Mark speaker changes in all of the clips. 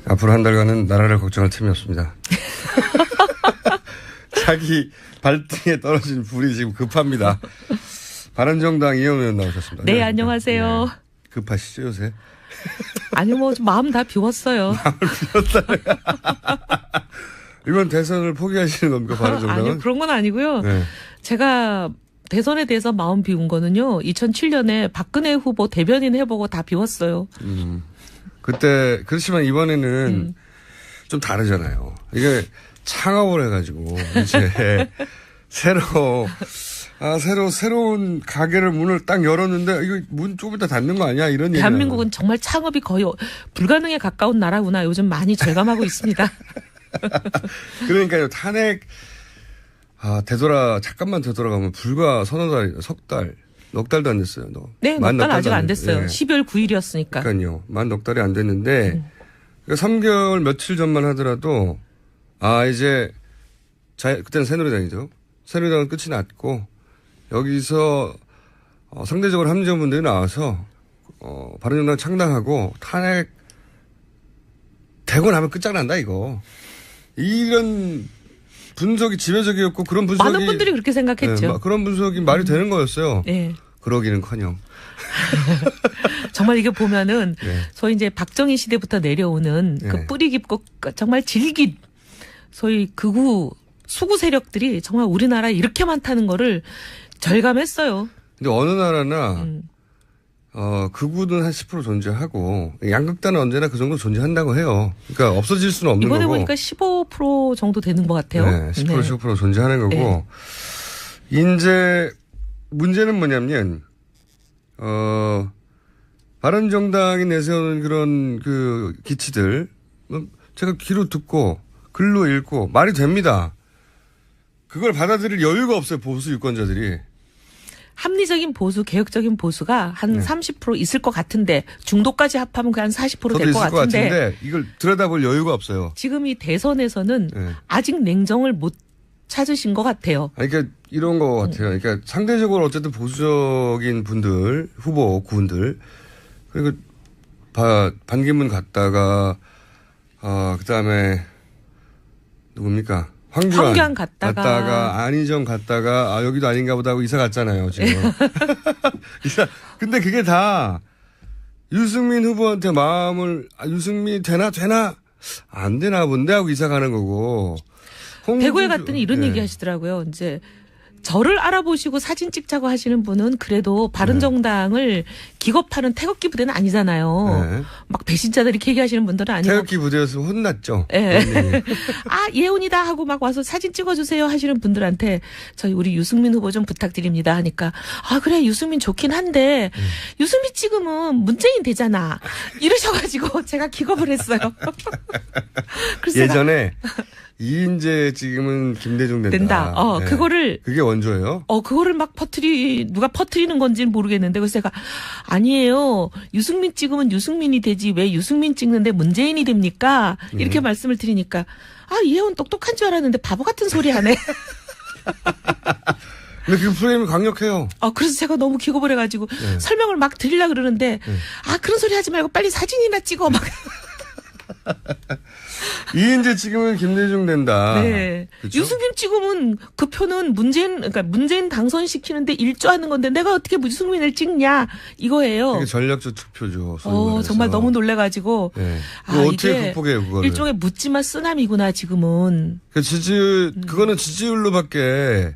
Speaker 1: 앞으로 한 달간은 나라를 걱정할 틈이 없습니다. 자기 발등에 떨어진 불이 지금 급합니다. 바른정당 이현우 의원 나오셨습니다.
Speaker 2: 네, 안녕하세요.
Speaker 1: 네. 급하시죠, 요새?
Speaker 2: 아니, 뭐, 마음 다 비웠어요.
Speaker 1: 마음을 비웠다. 이번 대선을 포기하시는 겁니까, 바른정당은?
Speaker 2: 아니요, 그런 건 아니고요. 네. 제가 대선에 대해서 마음 비운 거는요, 2007년에 박근혜 후보 대변인 해보고 다 비웠어요.
Speaker 1: 그때, 그렇지만 이번에는 좀 다르잖아요. 이게 창업을 해가지고, 이제, 새로운 가게를 문을 딱 열었는데, 이거 문 좀 이따 닫는 거 아니야? 이런 얘기.
Speaker 2: 대한민국은 정말 창업이 거의 불가능에 가까운 나라구나. 요즘 많이 절감하고 있습니다.
Speaker 1: 그러니까요, 탄핵, 잠깐만 되돌아가면 불과 서너 달, 넉 달도 안 됐어요, 너.
Speaker 2: 네, 넉 달 아직 안 됐어요. 네. 12월 9일이었으니까.
Speaker 1: 그러니까요. 만 넉 달이 안 됐는데, 그러니까 3개월 며칠 전만 하더라도, 이제, 그때는 새누리당이죠. 새누리당은 끝이 났고, 여기서, 상대적으로 합리적분들이 나와서, 바른정당 창당하고, 탄핵, 되고 나면 끝장난다, 이거. 이런 분석이 지배적이었고, 그런 분석이.
Speaker 2: 많은 분들이 그렇게 생각했죠.
Speaker 1: 네, 그런 분석이 말이 되는 거였어요.
Speaker 2: 네.
Speaker 1: 그러기는커녕.
Speaker 2: 정말 이게 보면은,
Speaker 1: 네.
Speaker 2: 소위 이제 박정희 시대부터 내려오는 그 뿌리 깊고 정말 질긴, 소위 수구 세력들이 정말 우리나라에 이렇게 많다는 거를 절감했어요.
Speaker 1: 근데 어느 나라나, 극우는 한 10% 존재하고, 양극단은 언제나 그 정도 존재한다고 해요. 그러니까 없어질 수는 없는
Speaker 2: 이번에
Speaker 1: 거고.
Speaker 2: 보니까 15% 정도 되는 것 같아요.
Speaker 1: 네, 10% 네. 15% 존재하는 거고. 네. 이제, 문제는 뭐냐면, 바른정당이 내세우는 그런 기치들, 제가 귀로 듣고, 글로 읽고, 말이 됩니다. 그걸 받아들일 여유가 없어요, 보수 유권자들이.
Speaker 2: 합리적인 보수, 개혁적인 보수가 한 30% 있을 것 같은데 중도까지 합하면 그 한 40% 될 것 같은데
Speaker 1: 이걸 들여다볼 여유가 없어요.
Speaker 2: 지금 이 대선에서는 아직 냉정을 못 찾으신 것 같아요.
Speaker 1: 그러니까 이런 것 같아요. 그러니까 상대적으로 어쨌든 보수적인 분들, 후보 구분들 그리고 반기문 갔다가 그다음에 누굽니까?
Speaker 2: 황교안 갔다가
Speaker 1: 안희정 갔다가 여기도 아닌가 보다 하고 이사 갔잖아요, 지금. 근데 그게 다 유승민 후보한테 마음을 유승민 되나 안 되나 본데 하고 이사 가는 거고.
Speaker 2: 대구에 갔더니 이런 얘기 하시더라고요. 이제 저를 알아보시고 사진 찍자고 하시는 분은 그래도 바른정당을 기겁하는 태극기 부대는 아니잖아요. 막 배신자들이 이렇게 얘기하시는 분들은 아니고.
Speaker 1: 태극기 부대였으면 혼났죠.
Speaker 2: 네. 예훈이다 하고 막 와서 사진 찍어주세요 하시는 분들한테 저희 우리 유승민 후보 좀 부탁드립니다 하니까 그래 유승민 좋긴 한데 유승민 찍으면 문재인 되잖아. 이러셔가지고 제가 기겁을 했어요. 그래서
Speaker 1: 예전에 이인재 지금은 김대중 된다.
Speaker 2: 그거를.
Speaker 1: 그게 원조예요?
Speaker 2: 그거를 막 누가 퍼뜨리는 건지는 모르겠는데, 그래서 제가, 아니에요. 유승민 찍으면 유승민이 되지, 왜 유승민 찍는데 문재인이 됩니까? 이렇게 말씀을 드리니까, 이혜원 똑똑한 줄 알았는데 바보 같은 소리 하네.
Speaker 1: 근데 그 프레임이 강력해요.
Speaker 2: 그래서 제가 너무 기겁을 해가지고, 설명을 막 드리려고 그러는데, 그런 소리 하지 말고 빨리 사진이나 찍어, 막.
Speaker 1: 이인재 찍으면 김대중 된다.
Speaker 2: 네. 그렇죠? 유승민 찍으면 그 표는 문재인 당선시키는데 일조하는 건데 내가 어떻게 유승민을 찍냐 이거예요.
Speaker 1: 이게 전략적 투표죠.
Speaker 2: 정말 너무 놀래가지고.
Speaker 1: 네. 어떻게 극복해요, 그거를?
Speaker 2: 일종의 묻지마 쓰나미구나 지금은.
Speaker 1: 그거는 지지율로밖에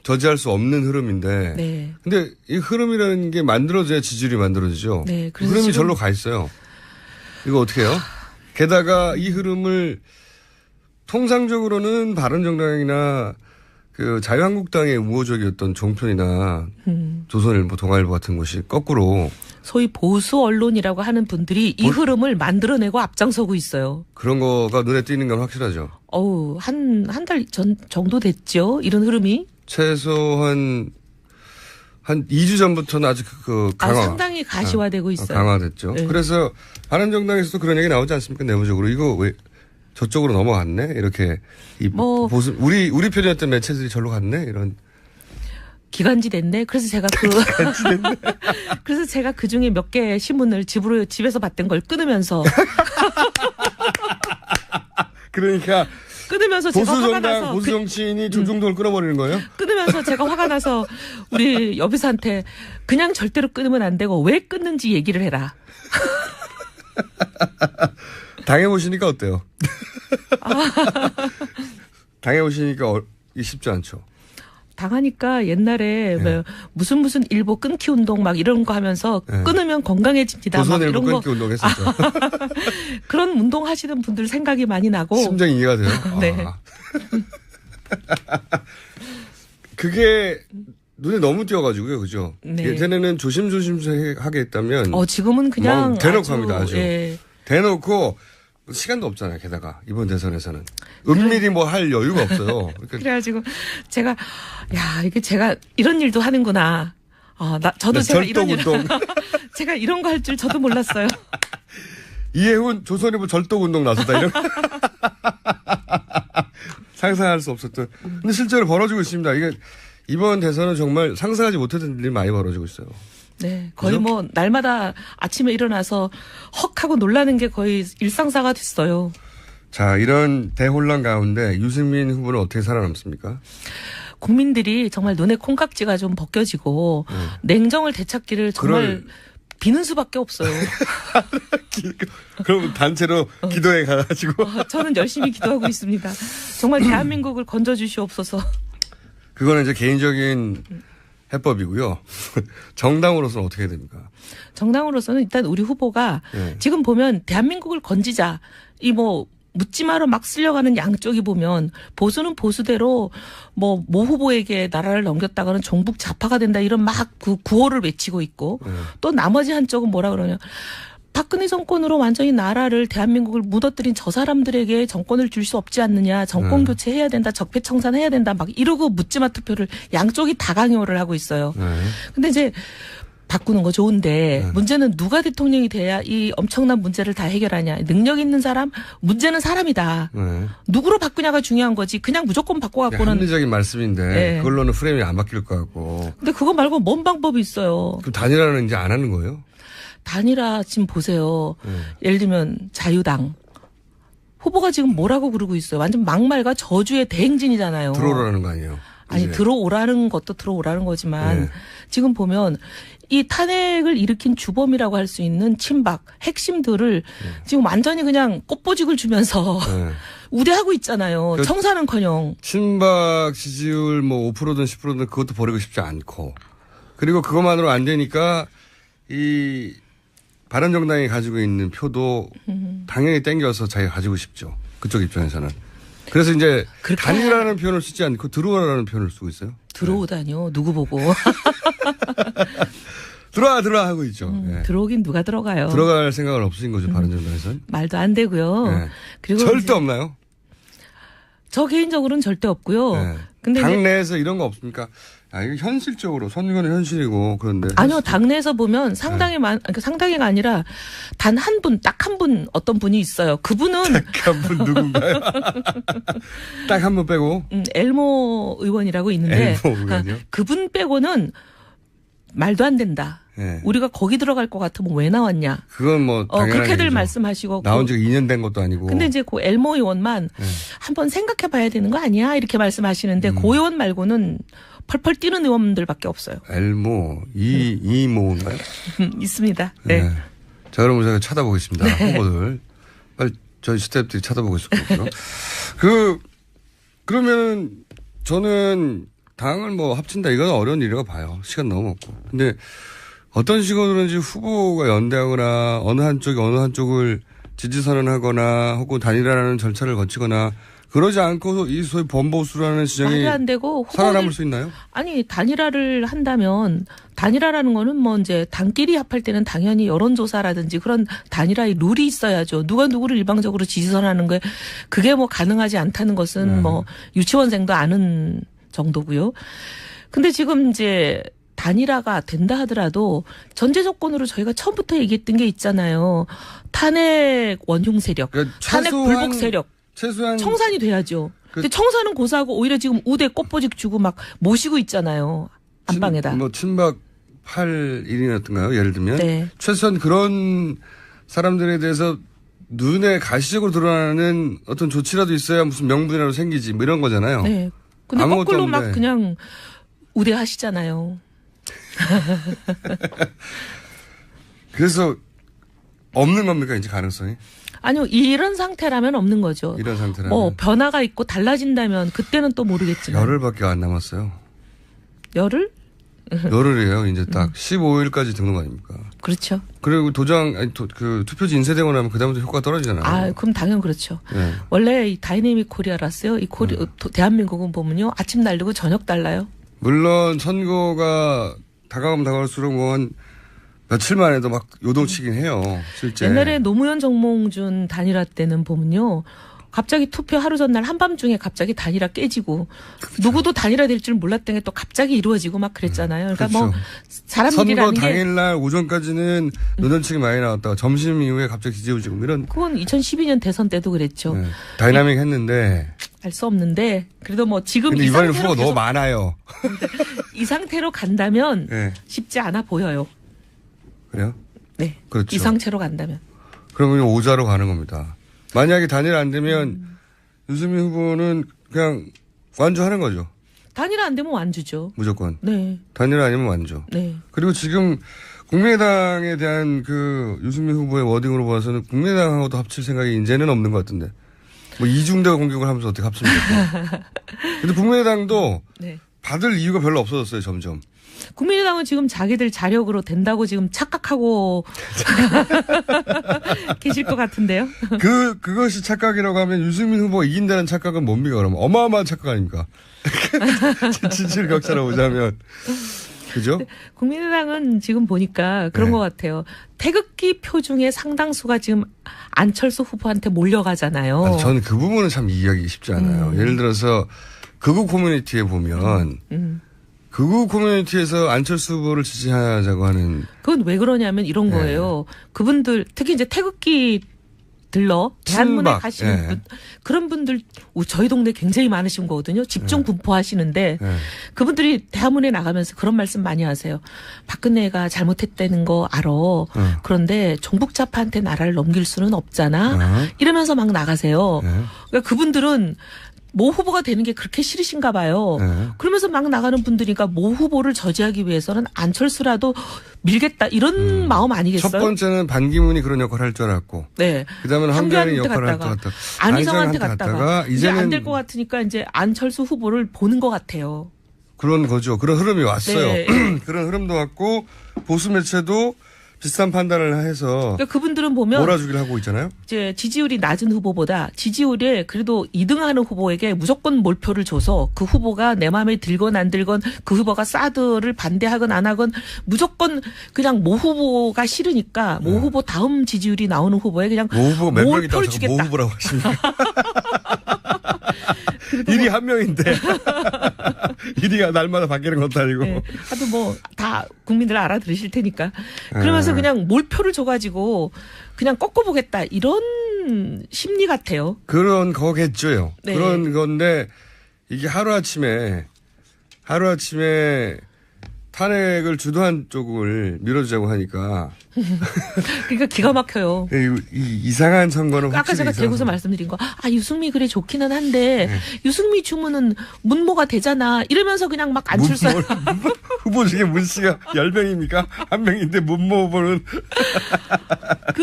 Speaker 1: 저지할 수 없는 흐름인데.
Speaker 2: 네.
Speaker 1: 근데 이 흐름이라는 게 만들어져야 지지율이 만들어지죠.
Speaker 2: 네.
Speaker 1: 그 흐름이 절로 가 있어요. 이거 어떻게 해요? 게다가 이 흐름을 통상적으로는 바른정당이나 자유한국당의 우호적이었던 종편이나 조선일보, 동아일보 같은 곳이 거꾸로
Speaker 2: 소위 보수 언론이라고 하는 분들이 이 흐름을 만들어내고 앞장서고 있어요.
Speaker 1: 그런 거가 눈에 띄는 건 확실하죠.
Speaker 2: 한 달 전 정도 됐죠. 이런 흐름이.
Speaker 1: 최소한 2주 전부터는 아주
Speaker 2: 상당히 가시화되고 있어요.
Speaker 1: 강화됐죠.
Speaker 2: 네.
Speaker 1: 그래서 바른정당에서도 그런 얘기 나오지 않습니까? 내부적으로. 이거 왜 저쪽으로 넘어갔네? 이렇게. 우리 편이었던 매체들이 절로 갔네? 이런.
Speaker 2: 기간지 됐네. 그래서 제가 그래서 제가 그 중에 몇 개 신문을 집에서 봤던 걸 끊으면서
Speaker 1: 그러니까
Speaker 2: 끊으면서 제가 화가
Speaker 1: 보수
Speaker 2: 나서
Speaker 1: 정치인이 조중동을 끊어버리는 거예요?
Speaker 2: 끊으면서 제가 화가 나서 우리 여비사한테 그냥 절대로 끊으면 안 되고 왜 끊는지 얘기를 해라.
Speaker 1: 당해보시니까 어때요? 당해보시니까 쉽지 않죠.
Speaker 2: 당하니까 옛날에 뭐 무슨 일보 끊기 운동 막 이런 거 하면서 끊으면 건강해집니다. 막
Speaker 1: 조선일보
Speaker 2: 이런 거
Speaker 1: 끊기 운동 했었죠.
Speaker 2: 그런 운동 하시는 분들 생각이 많이 나고.
Speaker 1: 심정이 이해가 돼요.
Speaker 2: 네.
Speaker 1: 그게 눈에 너무 띄어가지고요, 그죠?
Speaker 2: 네.
Speaker 1: 예전에는 조심조심하게 했다면.
Speaker 2: 지금은 그냥
Speaker 1: 대놓고 합니다, 아주.
Speaker 2: 예.
Speaker 1: 대놓고 시간도 없잖아요. 게다가 이번 대선에서는 은밀히 뭐 할 여유가 없어요. 그러니까
Speaker 2: 그래가지고 제가 이게 제가 이런 일도 하는구나. 저도 제가 이런 일 제가 이런 거 할 줄 저도 몰랐어요.
Speaker 1: 이해훈 조선일보 절도운동 나섰다 이런 상상할 수 없었던. 근데 실제로 벌어지고 있습니다. 이게 이번 대선은 정말 상상하지 못했던 일이 많이 벌어지고 있어요.
Speaker 2: 네, 거의
Speaker 1: 그죠?
Speaker 2: 뭐 날마다 아침에 일어나서 헉 하고 놀라는 게 거의 일상사가 됐어요.
Speaker 1: 자, 이런 대혼란 가운데 유승민 후보는 어떻게 살아남습니까?
Speaker 2: 국민들이 정말 눈에 콩깍지가 좀 벗겨지고 냉정을 되찾기를 정말 비는 수밖에 없어요.
Speaker 1: 그럼 단체로 기도해 가가지고.
Speaker 2: 저는 열심히 기도하고 있습니다. 정말 대한민국을 건져주시옵소서.
Speaker 1: 그거는 이제 개인적인 해법이고요. 정당으로서는 어떻게 해야 됩니까?
Speaker 2: 정당으로서는 일단 우리 후보가 지금 보면 대한민국을 건지자 묻지 마로 막 쓸려가는 양쪽이 보면 보수는 보수대로 모 후보에게 나라를 넘겼다가는 종북 좌파가 된다 이런 막 그 구호를 외치고 있고 또 나머지 한쪽은 뭐라 그러냐. 박근혜 정권으로 완전히 나라를 대한민국을 무너뜨린 저 사람들에게 정권을 줄 수 없지 않느냐. 정권 교체해야 된다. 적폐청산해야 된다. 막 이러고 묻지마 투표를 양쪽이 다 강요를 하고 있어요. 근데 이제 바꾸는 거 좋은데 문제는 누가 대통령이 돼야 이 엄청난 문제를 다 해결하냐. 능력 있는 사람, 문제는 사람이다. 누구로 바꾸냐가 중요한 거지. 그냥 무조건 바꿔갖고는.
Speaker 1: 합리적인 말씀인데 그걸로는 프레임이 안 바뀔 것 같고.
Speaker 2: 근데 그거 말고 뭔 방법이 있어요.
Speaker 1: 그럼 단일화는 이제 안 하는 거예요?
Speaker 2: 단일화 지금 보세요. 예를 들면 자유당. 후보가 지금 뭐라고 부르고 있어요. 완전 막말과 저주의 대행진이잖아요.
Speaker 1: 들어오라는 거 아니에요?
Speaker 2: 아니 들어오라는 것도 들어오라는 거지만 지금 보면 이 탄핵을 일으킨 주범이라고 할 수 있는 친박 핵심들을 지금 완전히 그냥 꽃보직을 주면서 우대하고 있잖아요. 청사는커녕.
Speaker 1: 친박 지지율 5%든 10%든 그것도 버리고 싶지 않고. 그리고 그것만으로 안 되니까 이 바른정당이 가지고 있는 표도 당연히 땡겨서 자기가 가지고 싶죠. 그쪽 입장에서는. 그래서 이제 단일화라는 표현을 쓰지 않고 들어오라는 표현을 쓰고 있어요.
Speaker 2: 들어오다뇨. 누구 보고.
Speaker 1: 들어와 하고 있죠.
Speaker 2: 들어오긴 누가 들어가요.
Speaker 1: 들어갈 생각은 없으신 거죠. 바른정당에서는.
Speaker 2: 말도 안 되고요. 그리고
Speaker 1: 절대 없나요?
Speaker 2: 저 개인적으로는 절대 없고요. 근데
Speaker 1: 당내에서 이런 거 없습니까? 이거 현실적으로 선거는 현실이고 그런데.
Speaker 2: 아니요. 당내에서 보면 상당히 상당히가 아니라 단 한 분, 딱 한 분 어떤 분이 있어요. 그분은.
Speaker 1: 딱 한 분 누군가요? 딱 한 분 빼고.
Speaker 2: 엘모 의원이라고 있는데.
Speaker 1: 엘모 의원이요?
Speaker 2: 그분 빼고는 말도 안 된다. 우리가 거기 들어갈 것 같으면 왜 나왔냐.
Speaker 1: 그건
Speaker 2: 그렇게들 말씀하시고.
Speaker 1: 나온 지가 2년 된 것도 아니고.
Speaker 2: 근데 이제 그 엘모 의원만 한번 생각해 봐야 되는 거 아니야? 이렇게 말씀하시는데 고 의원 말고는 펄펄 뛰는 의원들밖에 없어요.
Speaker 1: 엘모, 이모인가요?
Speaker 2: 있습니다. 네.
Speaker 1: 자, 그럼 제가 찾아보겠습니다. 후보들. 빨리 저희 스태프들이 찾아보고 있을 거고요. 그러면 저는 당을 합친다. 이건 어려운 일이라고 봐요. 시간 너무 없고. 근데 어떤 식으로든지 후보가 연대하거나 어느 한쪽을 지지선언하거나 혹은 단일화라는 절차를 거치거나 그러지 않고 이 소위 범보수라는 지정이
Speaker 2: 말이 안 되고
Speaker 1: 살아남을 수 있나요?
Speaker 2: 아니 단일화를 한다면 단일화라는 거는 이제 당끼리 합할 때는 당연히 여론조사라든지 그런 단일화의 룰이 있어야죠. 누가 누구를 일방적으로 지지선언하는 게 그게 가능하지 않다는 것은 유치원생도 아는 정도고요. 근데 지금 이제 단일화가 된다 하더라도 전제 조건으로 저희가 처음부터 얘기했던 게 있잖아요. 탄핵 원흉 세력,
Speaker 1: 그러니까
Speaker 2: 탄핵 불복 세력.
Speaker 1: 최소한
Speaker 2: 청산이 돼야죠. 근데 청산은 고사하고 오히려 지금 우대 꽃보직 주고 막 모시고 있잖아요. 안방에다.
Speaker 1: 뭐 친박할 일이었던가요? 예를 들면
Speaker 2: 네.
Speaker 1: 최소한 그런 사람들에 대해서 눈에 가시적으로 드러나는 어떤 조치라도 있어야 무슨 명분이라도 생기지 뭐 이런 거잖아요.
Speaker 2: 네. 근데
Speaker 1: 아무것도
Speaker 2: 거꾸로 막
Speaker 1: 없는데.
Speaker 2: 그냥 우대하시잖아요.
Speaker 1: 그래서 없는 겁니까 이제 가능성이?
Speaker 2: 아니요, 이런 상태라면 없는 거죠.
Speaker 1: 이런 상태라면.
Speaker 2: 뭐 변화가 있고 달라진다면 그때는 또 모르겠지만.
Speaker 1: 열흘밖에 안 남았어요.
Speaker 2: 열흘?
Speaker 1: 열흘이에요. 이제 딱 15일까지 등록 아닙니까?
Speaker 2: 그렇죠.
Speaker 1: 그리고 그 투표지 인쇄되고 나면 그다음부터 효과가 떨어지잖아요.
Speaker 2: 아, 그럼 당연 그렇죠.
Speaker 1: 네.
Speaker 2: 원래 이 다이내믹 코리아라서요. 이 대한민국은 보면요. 아침 날리고 저녁 달라요.
Speaker 1: 물론 선거가 다가오면 다가올수록 뭐 한 며칠 만에도 막 요동치긴 해요. 실제.
Speaker 2: 옛날에 노무현 정몽준 단일화 때는 보면요. 갑자기 투표 하루 전날 한밤중에 갑자기 단일화 깨지고 누구도 단일화 될 줄 몰랐던 게 또 갑자기 이루어지고 막 그랬잖아요. 그러니까
Speaker 1: 그렇죠.
Speaker 2: 뭐 사람
Speaker 1: 선거
Speaker 2: 일이라는 게
Speaker 1: 당일날 오전까지는 노년층이 많이 나왔다가 점심 이후에 갑자기 뒤집어지고 이런
Speaker 2: 그건 2012년 대선 때도 그랬죠.
Speaker 1: 네, 다이나믹 했는데
Speaker 2: 알 수 없는데 그래도 뭐 지금
Speaker 1: 근데
Speaker 2: 이
Speaker 1: 이번에는
Speaker 2: 상태로
Speaker 1: 후보가 너무
Speaker 2: 계속
Speaker 1: 많아요.
Speaker 2: 이 상태로 간다면
Speaker 1: 네.
Speaker 2: 쉽지 않아 보여요.
Speaker 1: 그래요?
Speaker 2: 네.
Speaker 1: 그렇죠.
Speaker 2: 이 상태로 간다면.
Speaker 1: 그러면 오자로 가는 겁니다. 만약에 단일 안 되면 유승민 후보는 그냥 완주하는 거죠.
Speaker 2: 단일화 안 되면 완주죠.
Speaker 1: 무조건.
Speaker 2: 네.
Speaker 1: 단일 아니면 완주.
Speaker 2: 네.
Speaker 1: 그리고 지금 국민의당에 대한 그 유승민 후보의 워딩으로 봐서는 국민의당하고도 합칠 생각이 이제는 없는 것 같은데. 뭐 이중대 공격을 하면서 어떻게 합칩니까? 근데 국민의당도
Speaker 2: 네. 받을
Speaker 1: 이유가 별로 없어졌어요, 점점.
Speaker 2: 국민의당은 지금 자기들 자력으로 된다고 지금 착각하고 계실 것 같은데요.
Speaker 1: 그것이 착각이라고 하면 유승민 후보가 이긴다는 착각은 뭡니까, 그러면? 어마어마한 착각 아닙니까? 진실 격차로 보자면. 그죠?
Speaker 2: 국민의당은 지금 보니까 그런
Speaker 1: 네.
Speaker 2: 것 같아요. 태극기 표 중에 상당수가 지금 안철수 후보한테 몰려가잖아요.
Speaker 1: 아니, 저는 그 부분은 참 이해하기 쉽지 않아요. 예를 들어서 극우 커뮤니티에 보면 극우 커뮤니티에서 안철수 후보를 지지하자고 하는
Speaker 2: 그건 왜 그러냐면 이런
Speaker 1: 네.
Speaker 2: 거예요. 그분들 특히 이제 태극기 들러 대한문에
Speaker 1: 친박,
Speaker 2: 가시는
Speaker 1: 예.
Speaker 2: 분 그런 분들 저희 동네 굉장히 많으신 거거든요. 집중 분포하시는데
Speaker 1: 네.
Speaker 2: 그분들이 대한문에 나가면서 그런 말씀 많이 하세요. 박근혜가 잘못했다는 거 알아. 그런데 종북자파한테 나라를 넘길 수는 없잖아. 이러면서 막 나가세요.
Speaker 1: 네.
Speaker 2: 그러니까 그분들은 모 후보가 되는 게 그렇게 싫으신가 봐요.
Speaker 1: 네.
Speaker 2: 그러면서 막 나가는 분들이니까 모 후보를 저지하기 위해서는 안철수라도 밀겠다 이런 마음 아니겠어요?
Speaker 1: 첫 번째는 반기문이 그런 역할을 할 줄 알았고,
Speaker 2: 네.
Speaker 1: 그다음에 한겨레
Speaker 2: 한겨레한테
Speaker 1: 역할을 할 것
Speaker 2: 갔다가
Speaker 1: 같다.
Speaker 2: 안희정한테 갔다가 이제
Speaker 1: 이제는
Speaker 2: 안 될 것 같으니까 이제 안철수 후보를 보는 것 같아요.
Speaker 1: 그런 거죠. 그런 흐름이 왔어요.
Speaker 2: 네.
Speaker 1: 그런 흐름도 왔고 보수 매체도 비슷한 판단을 해서
Speaker 2: 그러니까 그분들은 보면
Speaker 1: 몰아주기를 하고 있잖아요.
Speaker 2: 이제 지지율이 낮은 후보보다 지지율에 그래도 2등하는 후보에게 무조건 몰표를 줘서 그 후보가 내 마음에 들건 안 들건 그 후보가 사드를 반대하건 안 하건 무조건 그냥 모 후보가 싫으니까 모 후보 다음 지지율이 나오는 후보에 그냥
Speaker 1: 모 후보 몇 명이 있다고
Speaker 2: 몰표를
Speaker 1: 자꾸
Speaker 2: 주겠다.
Speaker 1: 모 후보라고 하십니까? 일이 한 명인데 일이가 날마다 바뀌는 것도 아니고.
Speaker 2: 네. 하여튼 뭐 다 국민들 알아들으실 테니까. 그러면서 그냥 몰표를 줘가지고 그냥 꺾어보겠다 이런 심리 같아요.
Speaker 1: 그런 거겠죠요.
Speaker 2: 네.
Speaker 1: 그런 건데 이게 하루아침에 탄핵을 주도한 쪽을 밀어주자고 하니까
Speaker 2: 그러니까 기가 막혀요.
Speaker 1: 이 이상한 선거는
Speaker 2: 아까
Speaker 1: 확실히
Speaker 2: 제가
Speaker 1: 이상한
Speaker 2: 대구서
Speaker 1: 선거.
Speaker 2: 말씀드린 거, 유승미 그래 좋기는 한데, 유승미 주문은 문모가 되잖아. 이러면서 그냥 막 안철수.
Speaker 1: 후보 중에 문 씨가 10명입니까? 한 명인데 문모 후보는.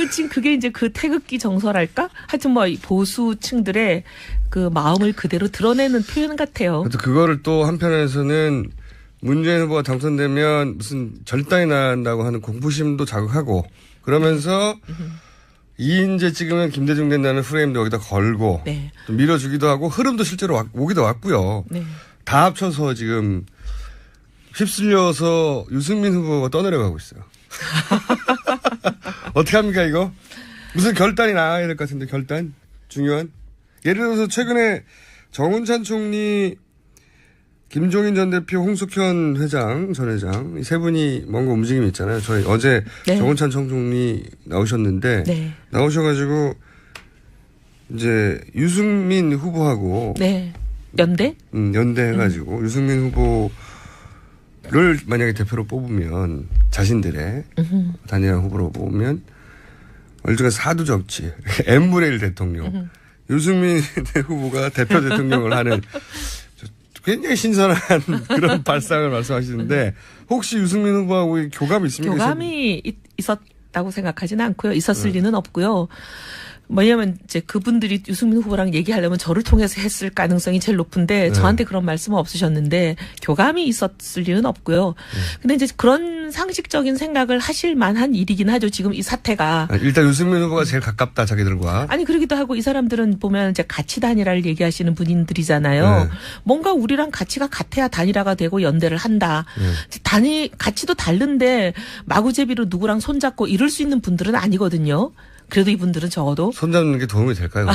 Speaker 2: 지금 그게 이제 그 태극기 정서랄까? 하여튼 뭐, 이 보수층들의 그 마음을 그대로 드러내는 표현 같아요.
Speaker 1: 또 그거를 또 한편에서는 문재인 후보가 당선되면 무슨 절단이 난다고 하는 공포심도 자극하고 그러면서 이인재 찍으면 김대중 된다는 프레임도 여기다 걸고
Speaker 2: 네.
Speaker 1: 좀 밀어주기도 하고 흐름도 실제로 오기도 왔고요.
Speaker 2: 네.
Speaker 1: 다 합쳐서 지금 휩쓸려서 유승민 후보가 떠내려가고 있어요. 어떻게 합니까 이거? 무슨 결단이 나와야 될 것 같은데 결단? 중요한? 예를 들어서 최근에 정운찬 총리 김종인 전 대표, 홍석현 회장, 전 회장, 이 세 분이 뭔가 움직임이 있잖아요. 저희 어제
Speaker 2: 네.
Speaker 1: 정운찬 총리 나오셨는데,
Speaker 2: 네.
Speaker 1: 나오셔가지고, 이제, 유승민 후보하고,
Speaker 2: 네. 연대?
Speaker 1: 연대해가지고, 유승민 후보 만약에 대표로 뽑으면 자신들의 단일화 후보로 뽑으면 얼추가 사두 정치 n분의 1 대통령 유승민 후보가 대표 대통령을 하는 굉장히 신선한 그런 발상을 말씀하시는데 혹시 유승민 후보하고 교감이 있습니까?
Speaker 2: 교감이 있었다고 생각하지는 않고요. 있었을 리는 없고요. 뭐냐면 이제 그분들이 유승민 후보랑 얘기하려면 저를 통해서 했을 가능성이 제일 높은데 저한테 그런 말씀은 없으셨는데 교감이 있었을 리는 없고요. 근데 이제 그런 상식적인 생각을 하실 만한 일이긴 하죠. 지금 이 사태가.
Speaker 1: 일단 유승민 후보가 제일 가깝다 자기들과.
Speaker 2: 아니 그러기도 하고 이 사람들은 보면 이제 가치 단일화를 얘기하시는 분들이잖아요. 뭔가 우리랑 가치가 같아야 단일화가 되고 연대를 한다. 가치도 다른데 마구제비로 누구랑 손잡고 이럴 수 있는 분들은 아니거든요. 그래도 이분들은 적어도
Speaker 1: 손잡는 게 도움이 될까요?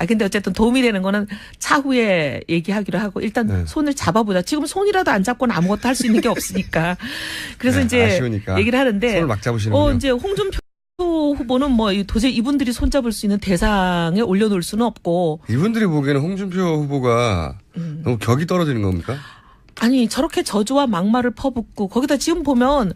Speaker 2: 근데 어쨌든 도움이 되는 거는 차후에 얘기하기로 하고 일단 손을 잡아보자. 지금 손이라도 안 잡고는 아무것도 할 수 있는 게 없으니까. 그래서 이제
Speaker 1: 아쉬우니까.
Speaker 2: 얘기를 하는데
Speaker 1: 손을 막 잡으시는군요.
Speaker 2: 이제 홍준표 후보는 뭐 도저히 이분들이 손잡을 수 있는 대상에 올려놓을 수는 없고.
Speaker 1: 이분들이 보기에는 홍준표 후보가 너무 격이 떨어지는 겁니까?
Speaker 2: 아니 저렇게 저주와 막말을 퍼붓고 거기다 지금 보면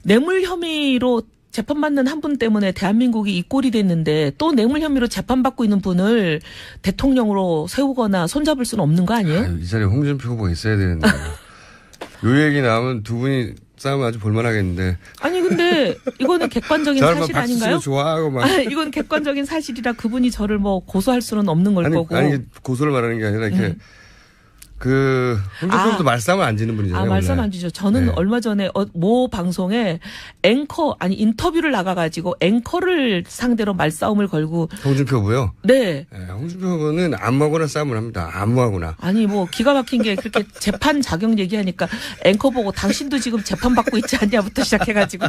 Speaker 2: 뇌물 혐의로 재판받는 한 분 때문에 대한민국이 이 꼴이 됐는데 또 뇌물 혐의로 재판받고 있는 분을 대통령으로 세우거나 손잡을 수는 없는 거 아니에요?
Speaker 1: 이 자리에 홍준표 후보가 있어야 되는데. 요 얘기 나오면 두 분이 싸우면 아주 볼만하겠는데.
Speaker 2: 아니 근데 이거는 객관적인 사실 아닌가요?
Speaker 1: 좋아하고 막.
Speaker 2: 이건 객관적인 사실이라 그분이 저를 뭐 고소할 수는 없는 걸 거고.
Speaker 1: 아니 고소를 말하는 게 아니라 이렇게 홍준표 후보도 말싸움 안 지는 분이잖아요.
Speaker 2: 말싸움 안 지죠. 저는 얼마 전에 모 방송에 인터뷰를 나가가지고 앵커를 상대로 말싸움을 걸고.
Speaker 1: 홍준표 후보요?
Speaker 2: 네.
Speaker 1: 홍준표 후보는 아무하고나 싸움을 합니다. 아무하고나.
Speaker 2: 아니 뭐 기가 막힌 게 그렇게 재판 자격 얘기하니까 앵커 보고 당신도 지금 재판 받고 있지 않냐부터 시작해가지고.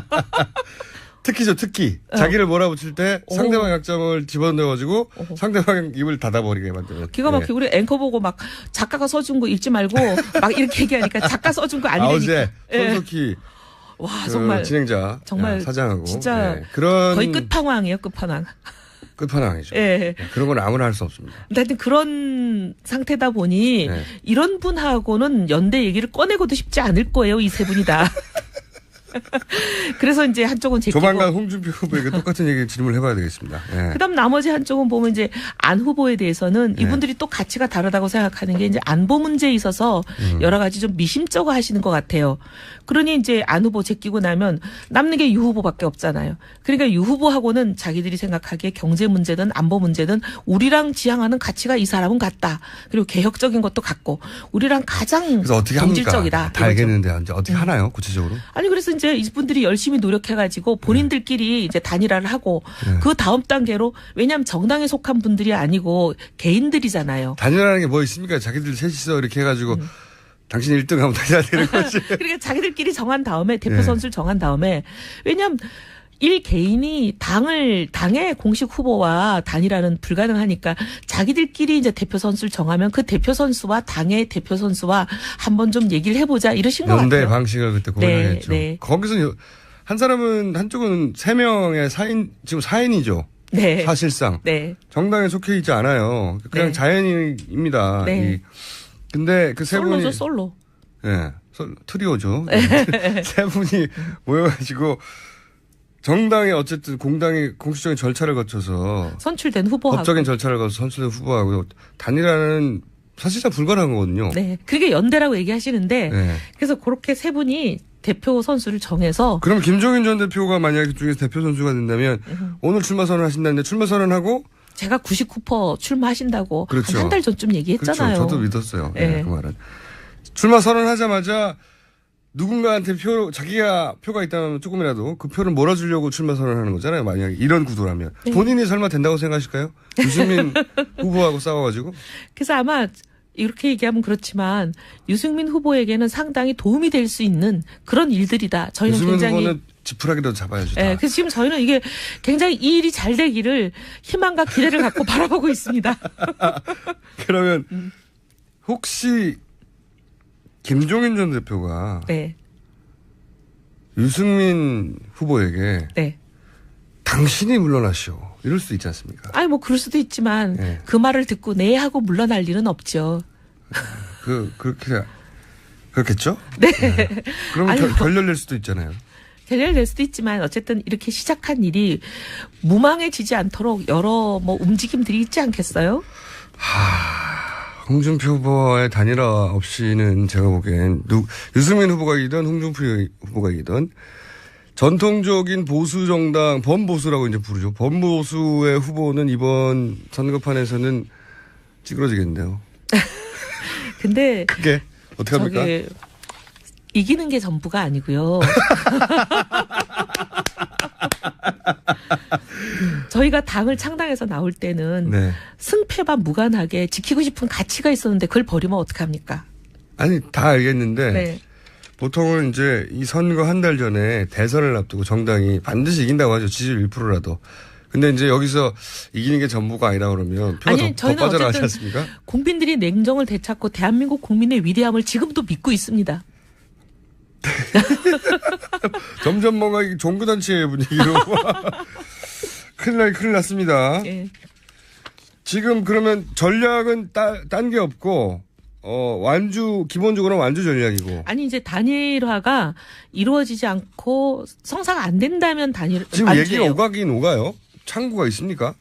Speaker 1: 특히죠, 특히. 자기를 몰아붙일 때 상대방 약점을 집어넣어가지고 상대방 입을 닫아버리게 만드는.
Speaker 2: 기가 막히고 우리 앵커 보고 막 작가가 써준 거 읽지 말고 막 이렇게 얘기하니까 작가 써준 거 아니라니까.
Speaker 1: 어제 손석희
Speaker 2: 와 정말
Speaker 1: 진행자
Speaker 2: 정말
Speaker 1: 사장하고
Speaker 2: 진짜
Speaker 1: 그런
Speaker 2: 거의 끝판왕이에요, 끝판왕.
Speaker 1: 끝판왕이죠.
Speaker 2: 예.
Speaker 1: 그런 건 아무나 할 수 없습니다.
Speaker 2: 하여튼 그런 상태다 보니 이런 분하고는 연대 얘기를 꺼내고도 싶지 않을 거예요, 이 세 분이 다. 그래서 이제 한쪽은 제끼고
Speaker 1: 조만간 홍준표 후보에게 똑같은 얘기 질문을 해봐야 되겠습니다.
Speaker 2: 그다음 나머지 한쪽은 보면 이제 안 후보에 대해서는 이분들이 또 가치가 다르다고 생각하는 게 이제 안보 문제에 있어서 여러 가지 좀 미심쩍어 하시는 것 같아요. 그러니 이제 안 후보 제끼고 나면 남는 게 유 후보밖에 없잖아요. 그러니까 유 후보하고는 자기들이 생각하기에 경제 문제든 안보 문제든 우리랑 지향하는 가치가 이 사람은 같다. 그리고 개혁적인 것도 같고 우리랑 가장
Speaker 1: 그래서 어떻게
Speaker 2: 본질적이다.
Speaker 1: 합니까? 다 알겠는데 이제 어떻게 하나요? 구체적으로?
Speaker 2: 아니 그래서 이제 이분들이 열심히 노력해가지고 본인들끼리 이제 단일화를 하고 그 다음 단계로 왜냐하면 정당에 속한 분들이 아니고 개인들이잖아요.
Speaker 1: 단일화라는 게 뭐 있습니까? 자기들 셋이서 이렇게 해가지고 당신 1등 하면 단일화 되는 거지.
Speaker 2: 그러니까 자기들끼리 정한 다음에 대표 선수를 정한 다음에 왜냐하면 일 개인이 당의 공식 후보와 단일화는 불가능하니까 자기들끼리 이제 대표 선수를 정하면 그 대표 선수와 당의 대표 선수와 한번 좀 얘기를 해보자 이러신 것 같아요.
Speaker 1: 연대 방식을 그때 고민했죠.
Speaker 2: 네.
Speaker 1: 거기서 한쪽은 3명의 지금 4인이죠.
Speaker 2: 네.
Speaker 1: 사실상.
Speaker 2: 네.
Speaker 1: 정당에 속해 있지 않아요. 그냥 자연인입니다.
Speaker 2: 네.
Speaker 1: 근데 그 세 분이.
Speaker 2: 솔로죠, 솔로.
Speaker 1: 네. 트리오죠. 세 분이 모여가지고 정당에 어쨌든 공당이 공식적인 절차를 거쳐서
Speaker 2: 선출된 후보하고
Speaker 1: 법적인 절차를 거쳐서 선출된 후보하고 단일화는 사실상 불가능한 거거든요.
Speaker 2: 네. 그게 연대라고 얘기하시는데 그래서 그렇게 세 분이 대표 선수를 정해서
Speaker 1: 그럼 김종인 전 대표가 만약에 그중에서 대표 선수가 된다면 오늘 출마 선언 하신다는데 출마 선언하고
Speaker 2: 제가 99% 출마하신다고
Speaker 1: 그렇죠.
Speaker 2: 한 달 전쯤 얘기했잖아요.
Speaker 1: 그렇죠. 저도 믿었어요. 그 말은. 출마 선언하자마자 누군가한테 자기가 표가 있다면 조금이라도 그 표를 몰아주려고 출마 선언하는 거잖아요. 만약에 이런 구도라면. 본인이 설마 된다고 생각하실까요? 유승민 후보하고 싸워가지고.
Speaker 2: 그래서 아마 이렇게 얘기하면 그렇지만 유승민 후보에게는 상당히 도움이 될 수 있는 그런 일들이다. 저희는
Speaker 1: 유승민
Speaker 2: 굉장히
Speaker 1: 후보는 지푸라기라도 잡아야죠.
Speaker 2: 네, 그래서 지금 저희는 이게 굉장히 이 일이 잘 되기를 희망과 기대를 갖고 바라보고 있습니다.
Speaker 1: 그러면 혹시 김종인 전 대표가 유승민 후보에게 당신이 물러나시오 이럴 수도 있지 않습니까?
Speaker 2: 아니 뭐 그럴 수도 있지만 그 말을 듣고 네 하고 물러날 일은 없죠.
Speaker 1: 그렇게 그렇겠죠?
Speaker 2: 네.
Speaker 1: 그러면
Speaker 2: 아니,
Speaker 1: 결렬 낼 수도 있잖아요.
Speaker 2: 결렬될 수도 있지만 어쨌든 이렇게 시작한 일이 무망해지지 않도록 여러 뭐 움직임들이 있지 않겠어요?
Speaker 1: 홍준표 후보의 단일화 없이는 제가 보기엔 유승민 후보가이든 홍준표 후보가이든 전통적인 보수 정당 범보수라고 이제 부르죠. 범보수의 후보는 이번 선거판에서는 찌그러지겠네요.
Speaker 2: 근데
Speaker 1: 그게 어떻게 합니까?
Speaker 2: 이기는 게 전부가 아니고요. 저희가 당을 창당해서 나올 때는
Speaker 1: 네.
Speaker 2: 승패만 무관하게 지키고 싶은 가치가 있었는데 그걸 버리면 어떡합니까?
Speaker 1: 아니 다 알겠는데
Speaker 2: 네.
Speaker 1: 보통은 이제 이 선거 한 달 전에 대선을 앞두고 정당이 반드시 이긴다고 하죠. 지지율 1%라도. 근데 이제 여기서 이기는 게 전부가 아니라 그러면 표가
Speaker 2: 아니,
Speaker 1: 더
Speaker 2: 저희는
Speaker 1: 빠져나가지
Speaker 2: 어쨌든
Speaker 1: 않습니까?
Speaker 2: 국민들이 냉정을 되찾고 대한민국 국민의 위대함을 지금도 믿고 있습니다.
Speaker 1: 점점 뭔가 종교단체 분위기로 큰일 났습니다.
Speaker 2: 예.
Speaker 1: 지금 그러면 전략은 딴 게 없고 기본적으로는 완주 전략이고.
Speaker 2: 아니 이제 단일화가 이루어지지 않고 성사가 안 된다면
Speaker 1: 지금
Speaker 2: 완주예요.
Speaker 1: 얘기가 오가긴 오가요? 창구가 있습니까?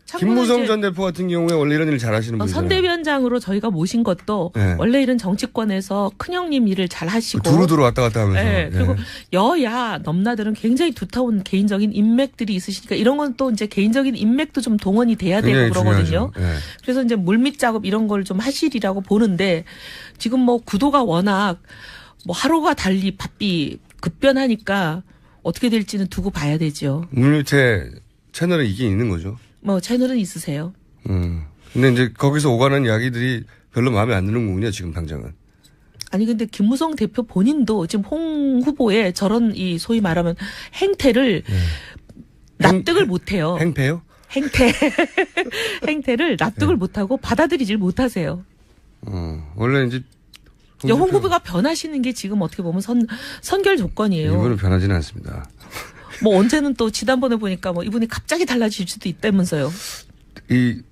Speaker 2: 참고로
Speaker 1: 김무성
Speaker 2: 이제
Speaker 1: 전 대표 같은 경우에 원래 이런 일을 잘하시는 분이잖아요.
Speaker 2: 선대위원장으로 저희가 모신 것도
Speaker 1: 네.
Speaker 2: 원래 일은 정치권에서 큰형님 일을 잘 하시고
Speaker 1: 두루두루 왔다 갔다 하면서.
Speaker 2: 네, 그리고
Speaker 1: 네.
Speaker 2: 여야 넘나들은 굉장히 두터운 개인적인 인맥들이 있으시니까 이런 건 또 이제 개인적인 인맥도 좀 동원이 돼야 되고
Speaker 1: 굉장히
Speaker 2: 그러거든요.
Speaker 1: 중요하죠. 네.
Speaker 2: 그래서 이제 물밑 작업 이런 걸 좀 하시리라고 보는데 지금 뭐 구도가 워낙 뭐 하루가 달리 바삐 급변하니까 어떻게 될지는 두고 봐야 되죠.
Speaker 1: 물밑에 채널에 이게 있는 거죠.
Speaker 2: 뭐 채널은 있으세요?
Speaker 1: 근데 이제 거기서 오가는 이야기들이 별로 마음에 안 드는 거군요, 지금 당장은.
Speaker 2: 아니 근데 김무성 대표 본인도 지금 홍 후보의 저런 이 소위 말하면 행태를 납득을 못해요.
Speaker 1: 행패요?
Speaker 2: 행태를 납득을 못하고 받아들이질 못하세요.
Speaker 1: 원래 이제.
Speaker 2: 홍 후보가 변하시는 게 지금 어떻게 보면 선결 조건이에요.
Speaker 1: 이분은 변하지는 않습니다.
Speaker 2: 뭐 언제는 또 지난번에 보니까 뭐 이분이 갑자기 달라질 수도 있다면서요.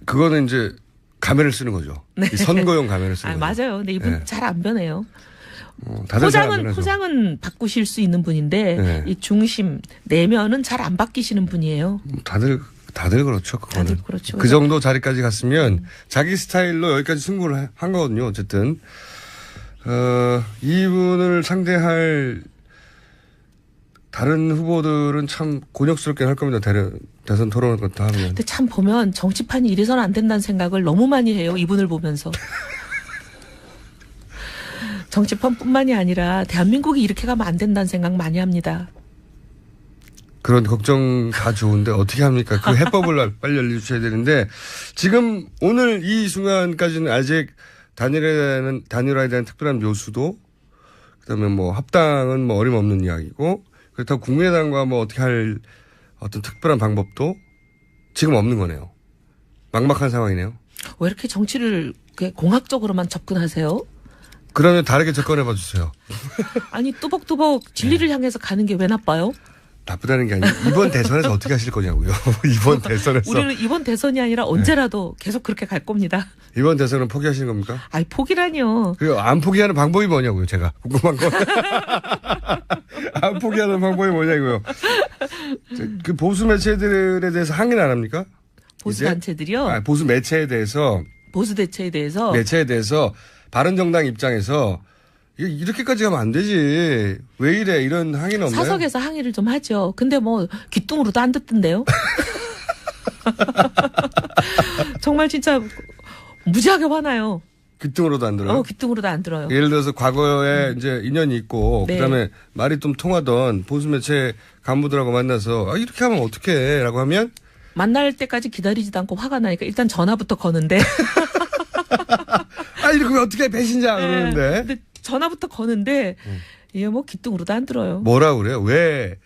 Speaker 1: 그거는 이제 가면을 쓰는 거죠.
Speaker 2: 네.
Speaker 1: 이 선거용 가면을 쓰는 거죠.
Speaker 2: 맞아요. 근데 이분
Speaker 1: 네.
Speaker 2: 잘 안 변해요.
Speaker 1: 다들 잘 안 변하죠.
Speaker 2: 포장은 바꾸실 수 있는 분인데
Speaker 1: 네.
Speaker 2: 이 중심 내면은 잘 안 바뀌시는 분이에요.
Speaker 1: 다들 그렇죠. 그거는.
Speaker 2: 다들 그렇죠.
Speaker 1: 그 정도 자리까지 갔으면 자기 스타일로 여기까지 승부를 한 거거든요. 어쨌든 이분을 상대할 다른 후보들은 참 곤욕스럽게 할 겁니다. 대선 토론 같은 하면.
Speaker 2: 근데 참 보면 정치판이 이래서는 안 된다는 생각을 너무 많이 해요. 이분을 보면서. 정치판뿐만이 아니라 대한민국이 이렇게 가면 안 된다는 생각 많이 합니다.
Speaker 1: 그런 걱정 다 좋은데 어떻게 합니까? 그 해법을 빨리 알려주셔야 되는데 지금 오늘 이 순간까지는 아직 단일화에 대한 특별한 묘수도 그다음에 뭐 합당은 뭐 어림없는 이야기고 그렇다고 국민의당과 뭐 어떻게 할 어떤 특별한 방법도 지금 없는 거네요. 막막한 상황이네요.
Speaker 2: 왜 이렇게 정치를 공학적으로만 접근하세요?
Speaker 1: 그러면 다르게 접근해봐 주세요.
Speaker 2: 아니 뚜벅뚜벅 진리를 향해서 가는 게 왜 나빠요?
Speaker 1: 나쁘다는 게 아니고 이번 대선에서 어떻게 하실 거냐고요. 이번 대선에서.
Speaker 2: 우리는 이번 대선이 아니라 언제라도 계속 그렇게 갈 겁니다.
Speaker 1: 이번 대선은 포기하시는 겁니까?
Speaker 2: 아니 포기라니요.
Speaker 1: 그리고 안 포기하는 방법이 뭐냐고요. 제가 궁금한 거. 안 포기하는 방법이 뭐냐고요. 그 보수 매체들에 대해서 항의는 안 합니까?
Speaker 2: 보수
Speaker 1: 이제?
Speaker 2: 단체들이요.
Speaker 1: 보수 매체에 대해서.
Speaker 2: 보수 대체에 대해서.
Speaker 1: 매체에 대해서 바른정당 입장에서 이렇게까지 가면 안 되지. 왜 이래? 이런 항의는 없나요?
Speaker 2: 사석에서 항의를 좀 하죠. 근데 뭐 귀뚱으로도 안 듣던데요. 정말 진짜 무지하게 화나요.
Speaker 1: 귀뚱으로도 안 들어요?
Speaker 2: 귀뚱으로도 안 들어요.
Speaker 1: 예를 들어서 과거에 이제 인연이 있고
Speaker 2: 네.
Speaker 1: 그다음에 말이 좀 통하던 보수 매체 간부들하고 만나서 이렇게 하면 어떡해 라고 하면
Speaker 2: 만날 때까지 기다리지도 않고 화가 나니까 일단 전화부터 거는데.
Speaker 1: 이렇게 하면 어떻게 배신자 그러는데.
Speaker 2: 근데 전화부터 거는데 이게 뭐 귀뚱으로도 안 들어요.
Speaker 1: 뭐라 그래요? 왜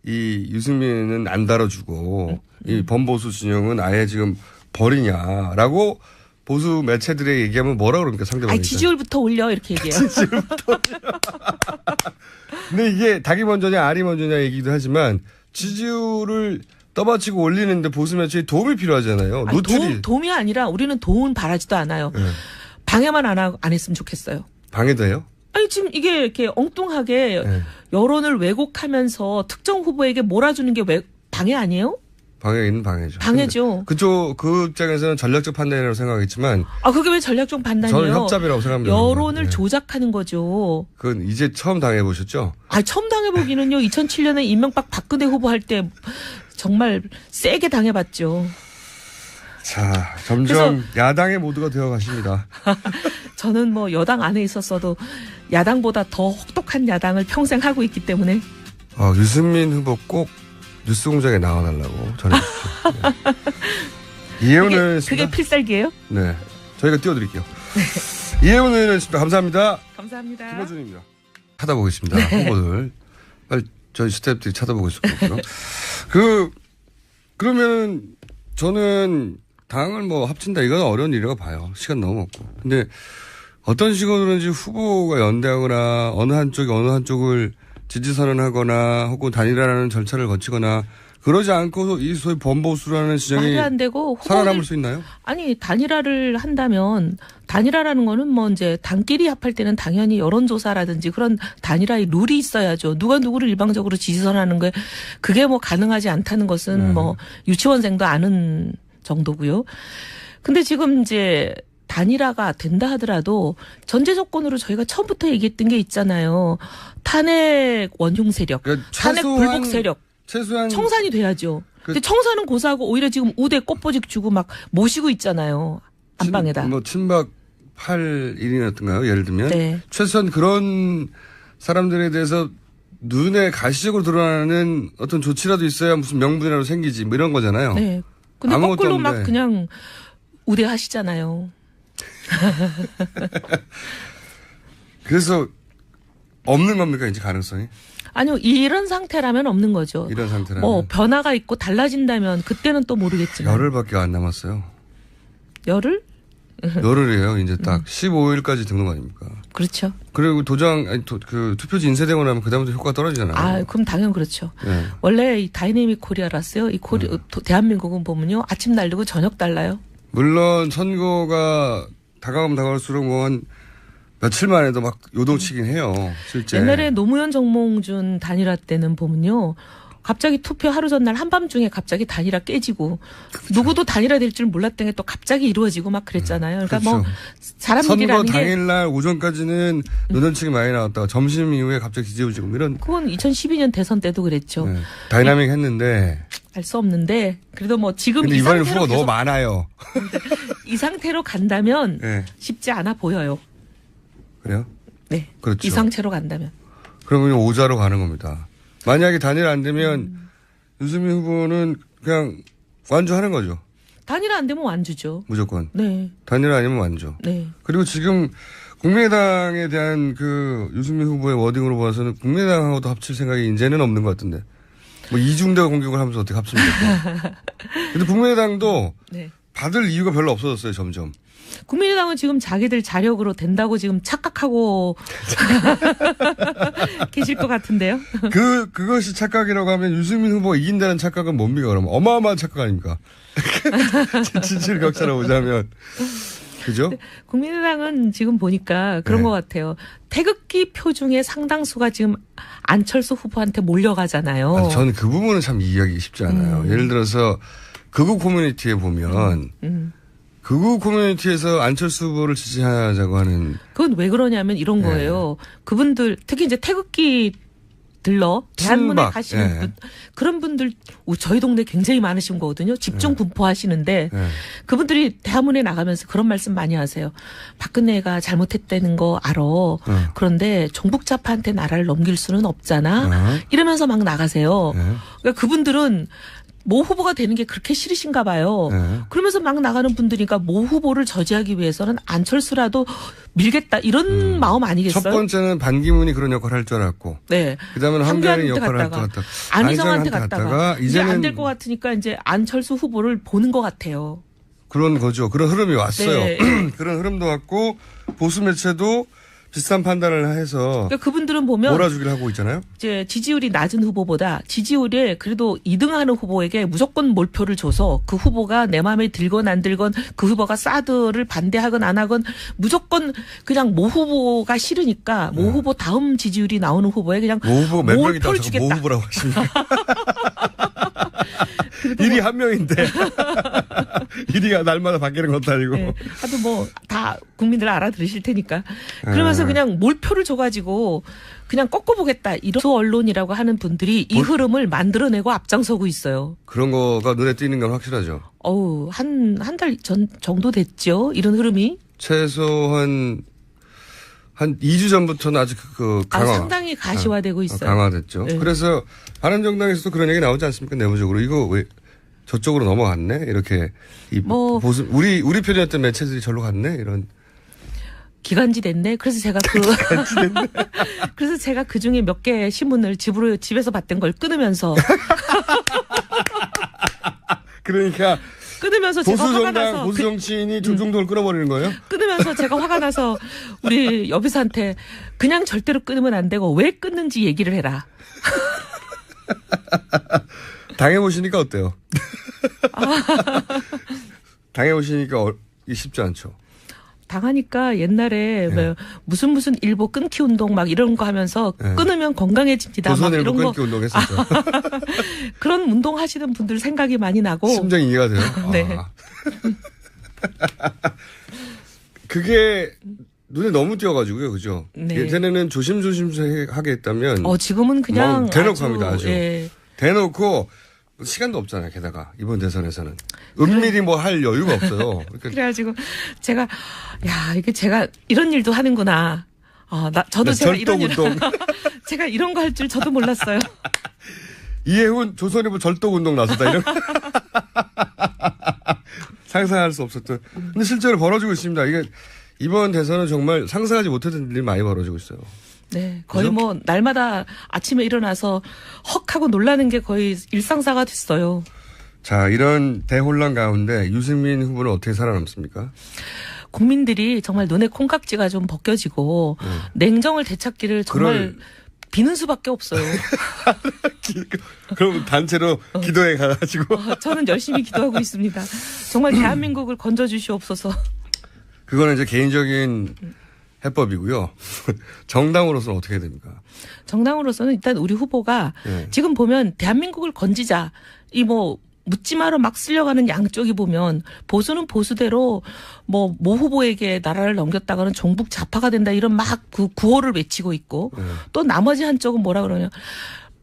Speaker 1: 이 유승민은 안 다뤄주고 이 범보수 진영은 아예 지금 버리냐라고 보수 매체들의 얘기하면 뭐라 그럽니까 상대방이?
Speaker 2: 지지율부터 올려 이렇게 얘기해요.
Speaker 1: 지지율부터. 근데 이게 닭이 먼저냐 알이 먼저냐 얘기도 하지만 지지율을 떠받치고 올리는데 보수 매체에 도움이 필요하잖아요. 노출이.
Speaker 2: 도움이 아니라 우리는 도움 바라지도 않아요.
Speaker 1: 네.
Speaker 2: 방해만 안 했으면 좋겠어요.
Speaker 1: 방해도 해요?
Speaker 2: 아니 지금 이게 이렇게 엉뚱하게
Speaker 1: 네.
Speaker 2: 여론을 왜곡하면서 특정 후보에게 몰아주는 게 방해 아니에요?
Speaker 1: 방해 있는 방해죠.
Speaker 2: 방해죠.
Speaker 1: 그 입장에서는 전략적 판단이라고 생각했지만
Speaker 2: 아 그게 왜 전략적 판단이에요?
Speaker 1: 저는 협잡이라고 생각합니다.
Speaker 2: 여론을
Speaker 1: 네.
Speaker 2: 조작하는 거죠.
Speaker 1: 그건 이제 처음 당해보셨죠?
Speaker 2: 아 처음 당해보기는요. 2007년에 이명박 박근혜 후보 할 때 정말 세게 당해봤죠.
Speaker 1: 자, 점점 야당의 모두가 되어 가십니다.
Speaker 2: 저는 뭐 여당 안에 있었어도 야당보다 더 혹독한 야당을 평생 하고 있기 때문에.
Speaker 1: 유승민 후보 꼭 뉴스공장에 나와달라고 전해주십시오. 네. 이혜원 의원이었습니다.
Speaker 2: 그게 필살기예요?
Speaker 1: 네, 저희가 띄워드릴게요. 이혜원 의원이었습니다. 감사합니다.
Speaker 2: 감사합니다.
Speaker 1: 김어준입니다. 찾아보겠습니다. 후보들. 빨리 저희 스태프들이 찾아보고 있을 거고요. 그러면 저는 당을 뭐 합친다 이건 어려운 일이라고 봐요. 시간 너무 없고. 근데 어떤 식으로든지 후보가 연대하거나 어느 한쪽을 지지 선언하거나 혹은 단일화라는 절차를 거치거나 그러지 않고 이 소위 범보수라는 지정이
Speaker 2: 말이 안 되고
Speaker 1: 살아남을 수 있나요?
Speaker 2: 아니 단일화를 한다면 단일화라는 거는 뭐 이제 당끼리 합할 때는 당연히 여론조사라든지 그런 단일화의 룰이 있어야죠. 누가 누구를 일방적으로 지지선언하는 게 그게 뭐 가능하지 않다는 것은 뭐 유치원생도 아는 정도고요. 근데 지금 이제 단일화가 된다 하더라도 전제 조건으로 저희가 처음부터 얘기했던 게 있잖아요. 탄핵 원흉 세력,
Speaker 1: 그러니까
Speaker 2: 탄핵 불복 세력.
Speaker 1: 최소한
Speaker 2: 청산이 돼야죠. 근데 청산은 고사하고 오히려 지금 우대 꽃보직 주고 막 모시고 있잖아요. 안방에다.
Speaker 1: 친박 8일이었던가요? 예를 들면.
Speaker 2: 네.
Speaker 1: 최소한 그런 사람들에 대해서 눈에 가시적으로 드러나는 어떤 조치라도 있어야 무슨 명분이라도 생기지 뭐 이런 거잖아요.
Speaker 2: 네. 근데
Speaker 1: 아무것도
Speaker 2: 거꾸로 막
Speaker 1: 없는데.
Speaker 2: 그냥 우대하시잖아요.
Speaker 1: 그래서 없는 겁니까 이제 가능성이?
Speaker 2: 아니요. 이런 상태라면 없는 거죠.
Speaker 1: 이런 상태라면.
Speaker 2: 뭐 변화가 있고 달라진다면 그때는 또 모르겠지만.
Speaker 1: 열흘밖에 안 남았어요.
Speaker 2: 열흘?
Speaker 1: 열흘이에요. 이제 딱 15일까지 등록 아닙니까?
Speaker 2: 그렇죠.
Speaker 1: 그리고 투표지 인쇄되고 나면 그다음부터 효과가 떨어지잖아요.
Speaker 2: 아, 그럼 당연 그렇죠.
Speaker 1: 네.
Speaker 2: 원래 이 다이내믹 코리아라서요. 이 대한민국은 보면요. 아침 날리고 저녁 달라요.
Speaker 1: 물론 선거가 다가가면 다가갈수록 뭐 한 며칠 만에도 막 요동치긴 해요. 실제.
Speaker 2: 옛날에 노무현 정몽준 단일화 때는 보면요. 갑자기 투표 하루 전날 한밤중에 갑자기 단일화 깨지고 누구도 단일화 될 줄 몰랐던 게 또 갑자기 이루어지고 막 그랬잖아요. 그러니까
Speaker 1: 그렇죠.
Speaker 2: 뭐 사람
Speaker 1: 선거
Speaker 2: 일이라는 게
Speaker 1: 당일날 오전까지는 노년층이 많이 나왔다가 점심 이후에 갑자기 뒤집어지고 뭐 이런
Speaker 2: 그건 2012년 대선 때도 그랬죠.
Speaker 1: 네, 다이나믹 했는데
Speaker 2: 알 수 없는데 그래도 뭐 지금
Speaker 1: 근데
Speaker 2: 이
Speaker 1: 이번에
Speaker 2: 상태로
Speaker 1: 후보가 너무
Speaker 2: 계속
Speaker 1: 많아요.
Speaker 2: 이 상태로 간다면
Speaker 1: 네.
Speaker 2: 쉽지 않아 보여요.
Speaker 1: 그래요?
Speaker 2: 네.
Speaker 1: 그렇죠.
Speaker 2: 이 상태로 간다면.
Speaker 1: 그러면 오자로 가는 겁니다. 만약에 단일 안 되면 유승민 후보는 그냥 완주하는 거죠.
Speaker 2: 단일화 안 되면 완주죠.
Speaker 1: 무조건.
Speaker 2: 네.
Speaker 1: 단일 아니면 완주.
Speaker 2: 네.
Speaker 1: 그리고 지금 국민의당에 대한 그 유승민 후보의 워딩으로 봐서는 국민의당하고도 합칠 생각이 이제는 없는 것 같은데. 뭐 이중대 공격을 하면서 어떻게 합칩니까? 근데 국민의당도
Speaker 2: 네.
Speaker 1: 받을 이유가 별로 없어졌어요, 점점.
Speaker 2: 국민의당은 지금 자기들 자력으로 된다고 지금 착각하고 계실 것 같은데요.
Speaker 1: 그것이 착각이라고 하면 유승민 후보가 이긴다는 착각은 뭡니까, 그러면? 어마어마한 착각 아닙니까? 진실 격차로 보자면. 그죠?
Speaker 2: 국민의당은 지금 보니까 그런
Speaker 1: 네.
Speaker 2: 것 같아요. 태극기 표 중에 상당수가 지금 안철수 후보한테 몰려가잖아요.
Speaker 1: 아니, 저는 그 부분은 참 이해하기 쉽지 않아요. 예를 들어서 극우 커뮤니티에 보면 극우 커뮤니티에서 안철수 후보를 지지하자고 하는
Speaker 2: 그건 왜 그러냐면 이런
Speaker 1: 네.
Speaker 2: 거예요. 그분들 특히 이제 태극기 들러 대한문에
Speaker 1: 친박,
Speaker 2: 가시는
Speaker 1: 예.
Speaker 2: 분 그런 분들 저희 동네 굉장히 많으신 거거든요. 집중 분포하시는데
Speaker 1: 네.
Speaker 2: 그분들이 대한문에 나가면서 그런 말씀 많이 하세요. 박근혜가 잘못했다는 거 알아. 그런데 종북자파한테 나라를 넘길 수는 없잖아. 이러면서 막 나가세요. 그러니까 그분들은 모 후보가 되는 게 그렇게 싫으신가 봐요.
Speaker 1: 네.
Speaker 2: 그러면서 막 나가는 분들이니까 모 후보를 저지하기 위해서는 안철수라도 밀겠다 이런 마음 아니겠어요?
Speaker 1: 첫 번째는 반기문이 그런 역할을 할 줄 알았고.
Speaker 2: 네.
Speaker 1: 그다음에 한겨레
Speaker 2: 한겨레한테
Speaker 1: 역할을 할 것
Speaker 2: 갔다가
Speaker 1: 같다.
Speaker 2: 안희정한테 갔다가 이제
Speaker 1: 이제는
Speaker 2: 안 될 것 같으니까 이제 안철수 후보를 보는 것 같아요.
Speaker 1: 그런 거죠. 그런 흐름이 왔어요.
Speaker 2: 네.
Speaker 1: 그런 흐름도 왔고 보수 매체도 비슷한 판단을 해서
Speaker 2: 그러니까 그분들은 보면
Speaker 1: 몰아주기를 하고 있잖아요.
Speaker 2: 이제 지지율이 낮은 후보보다 지지율에 그래도 2등하는 후보에게 무조건 몰표를 줘서 그 후보가 내 마음에 들건 안 들건 그 후보가 사드를 반대하건 안 하건 무조건 그냥 모 후보가 싫으니까 모 후보 다음 지지율이 나오는 후보에 그냥
Speaker 1: 모 후보 몇 명이
Speaker 2: 몰표를
Speaker 1: 나와서
Speaker 2: 주겠다.
Speaker 1: 모 후보라고 하십니까? 일이 한 명인데 1위가 날마다 바뀌는 것도 아니고.
Speaker 2: 네. 하여튼 뭐 다 국민들 알아들으실 테니까. 그러면서 그냥 몰표를 줘가지고 그냥 꺾어보겠다. 이런 언론이라고 하는 분들이 이 흐름을 만들어내고 앞장서고 있어요.
Speaker 1: 그런 거가 눈에 띄는 건 확실하죠.
Speaker 2: 한 달 전 정도 됐죠. 이런 흐름이.
Speaker 1: 최소한 한 2주 전부터는 아직 강화.
Speaker 2: 상당히 가시화되고 있어요.
Speaker 1: 강화됐죠.
Speaker 2: 네.
Speaker 1: 그래서 바른정당에서도 그런 얘기 나오지 않습니까? 내부적으로. 이거 왜 저쪽으로 넘어갔네? 이렇게. 우리 편이었던 매체들이 절로 갔네? 이런.
Speaker 2: 기간지 됐네. 그래서 제가 그래서 제가 그 중에 몇 개 신문을 집에서 봤던 걸 끊으면서.
Speaker 1: 그러니까.
Speaker 2: 끊으면서 제가 화가 나서
Speaker 1: 보수 정치인이 조중동을 끊어버리는 거예요?
Speaker 2: 끊으면서 제가 화가 나서 우리 여비사한테 그냥 절대로 끊으면 안 되고 왜 끊는지 얘기를 해라.
Speaker 1: 당해보시니까 어때요? 당해보시니까 쉽지 않죠.
Speaker 2: 당하니까 옛날에 뭐 무슨 일보 끊기 운동 막 이런 거 하면서 끊으면 건강해집니다.
Speaker 1: 조선일보
Speaker 2: 막 이런
Speaker 1: 끊기 운동 했었죠.
Speaker 2: 그런 운동 하시는 분들 생각이 많이 나고.
Speaker 1: 심정이 이해가 돼요.
Speaker 2: 네.
Speaker 1: 그게 눈에 너무 띄어가지고요. 그죠?
Speaker 2: 네.
Speaker 1: 예전에는 조심하게 했다면.
Speaker 2: 지금은 그냥.
Speaker 1: 대놓고 합니다. 아주.
Speaker 2: 예.
Speaker 1: 대놓고 시간도 없잖아요. 게다가 이번 대선에서는. 은밀히 뭐 할 여유가 없어요.
Speaker 2: 그래가지고 제가 이게 제가 이런 일도 하는구나. 저도 제가 이런 일. 제가 이런 거 할 줄 저도 몰랐어요.
Speaker 1: 이해훈 조선일보 절도운동 나섰다. 이런. 상상할 수 없었던. 근데 실제로 벌어지고 있습니다. 이게 이번 대선은 정말 상상하지 못했던 일이 많이 벌어지고 있어요.
Speaker 2: 네. 거의
Speaker 1: 그죠?
Speaker 2: 뭐 날마다 아침에 일어나서 헉 하고 놀라는 게 거의 일상사가 됐어요.
Speaker 1: 자, 이런 대혼란 가운데 유승민 후보는 어떻게 살아남습니까?
Speaker 2: 국민들이 정말 눈에 콩깍지가 좀 벗겨지고 냉정을 되찾기를 정말 비는 수밖에 없어요.
Speaker 1: 그럼 단체로 기도해 가가지고.
Speaker 2: 저는 열심히 기도하고 있습니다. 정말 대한민국을 건져주시옵소서.
Speaker 1: 그거는 이제 개인적인 해법이고요. 정당으로서는 어떻게 해야 됩니까?
Speaker 2: 정당으로서는 일단 우리 후보가 지금 보면 대한민국을 건지자. 묻지 마로 막 쓸려가는 양쪽이 보면 보수는 보수대로 모 후보에게 나라를 넘겼다가는 종북 좌파가 된다 이런 막 그 구호를 외치고 있고 또 나머지 한쪽은 뭐라 그러냐.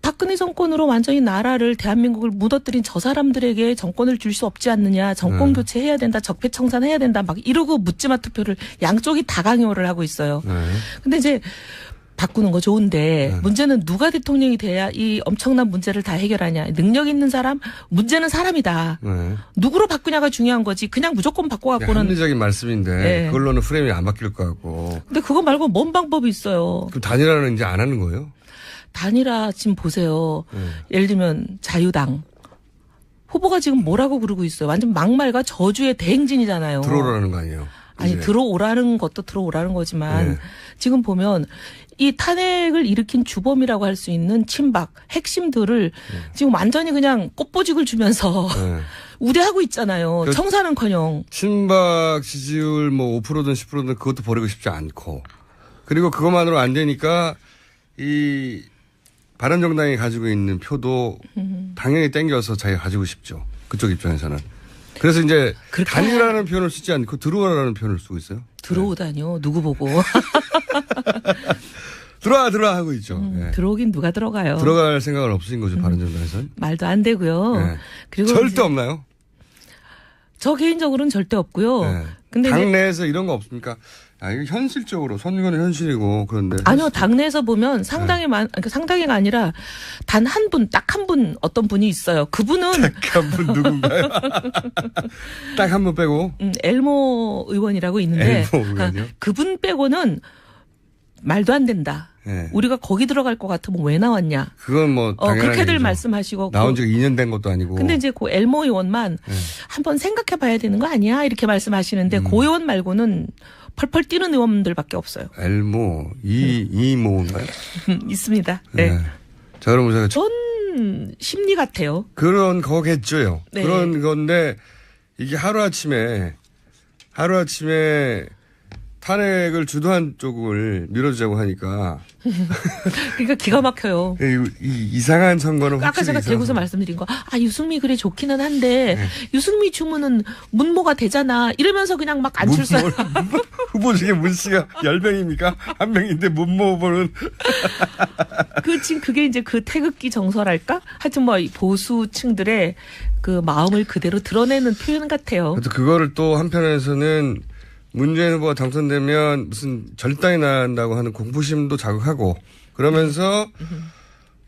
Speaker 2: 박근혜 정권으로 완전히 나라를 대한민국을 무너뜨린 저 사람들에게 정권을 줄 수 없지 않느냐. 정권 교체해야 된다. 적폐청산해야 된다. 막 이러고 묻지마 투표를 양쪽이 다 강요를 하고 있어요. 근데 이제 바꾸는 거 좋은데 문제는 누가 대통령이 돼야 이 엄청난 문제를 다 해결하냐. 능력 있는 사람, 문제는 사람이다. 누구로 바꾸냐가 중요한 거지. 그냥 무조건 바꿔갖고는.
Speaker 1: 합리적인 말씀인데 그걸로는 프레임이 안 바뀔 것 같고.
Speaker 2: 근데 그거 말고 뭔 방법이 있어요.
Speaker 1: 그럼 단일화는 이제 안 하는 거예요?
Speaker 2: 단일화 지금 보세요. 예를 들면 자유당. 후보가 지금 뭐라고 그러고 있어요. 완전 막말과 저주의 대행진이잖아요.
Speaker 1: 들어오라는 거 아니에요?
Speaker 2: 아니 들어오라는 것도 들어오라는 거지만 지금 보면 이 탄핵을 일으킨 주범이라고 할 수 있는 친박 핵심들을 지금 완전히 그냥 꽃보직을 주면서 우대하고 있잖아요. 청산은커녕.
Speaker 1: 친박 지지율 5%든 10%든 그것도 버리고 싶지 않고 그리고 그것만으로 안 되니까 이 바른정당이 가지고 있는 표도 당연히 땡겨서 자기가 가지고 싶죠. 그쪽 입장에서는. 그래서 이제 단일화라는 표현을 쓰지 않고 들어오라는 표현을 쓰고 있어요.
Speaker 2: 들어오다뇨. 누구 보고.
Speaker 1: 들어와 하고 있죠.
Speaker 2: 들어오긴 누가 들어가요.
Speaker 1: 들어갈 생각은 없으신 거죠. 바른정당에서는.
Speaker 2: 말도 안 되고요. 그리고
Speaker 1: 절대 없나요?
Speaker 2: 저 개인적으로는 절대 없고요. 근데
Speaker 1: 당내에서 이런 거 없습니까? 이거 현실적으로 선거는 현실이고 그런데.
Speaker 2: 아니요. 당내에서 보면 상당히 그러니까 상당히가 아니라 단 한 분, 딱 한 분 어떤 분이 있어요. 그분은.
Speaker 1: 딱 한 분 누군가요? 딱 한 분 빼고.
Speaker 2: 엘모 의원이라고 있는데.
Speaker 1: 엘모 의원이요?
Speaker 2: 그분 빼고는 말도 안 된다. 우리가 거기 들어갈 것 같으면 왜 나왔냐.
Speaker 1: 그건 당연한
Speaker 2: 그렇게들
Speaker 1: 얘기죠.
Speaker 2: 말씀하시고.
Speaker 1: 나온 지가 2년 된 것도 아니고.
Speaker 2: 근데 이제 그 엘모 의원만 한번 생각해 봐야 되는 거 아니야? 이렇게 말씀하시는데 고 의원 말고는 펄펄 뛰는 의원들밖에 없어요.
Speaker 1: 엘모, 이모인가요?
Speaker 2: 있습니다. 네.
Speaker 1: 자, 그럼 제가
Speaker 2: 전 심리 같아요.
Speaker 1: 그런 거겠죠요.
Speaker 2: 네.
Speaker 1: 그런 건데 이게 하루아침에 탄핵을 주도한 쪽을 밀어주자고 하니까
Speaker 2: 그러니까 기가 막혀요.
Speaker 1: 이 이상한 선거는
Speaker 2: 아까
Speaker 1: 확실히
Speaker 2: 제가
Speaker 1: 이상한
Speaker 2: 대구에서
Speaker 1: 선거.
Speaker 2: 말씀드린 거, 유승미 그래 좋기는 한데 유승미 주문은 문모가 되잖아. 이러면서 그냥 막 안출사.
Speaker 1: 후보 중에 문 씨가 10명입니까? 한 명인데 문모 후보는
Speaker 2: 지금 그게 이제 그 태극기 정서랄까? 하여튼 뭐 보수층들의 그 마음을 그대로 드러내는 표현 같아요.
Speaker 1: 그거를 또 한편에서는 문재인 후보가 당선되면 무슨 절단이 난다고 하는 공포심도 자극하고 그러면서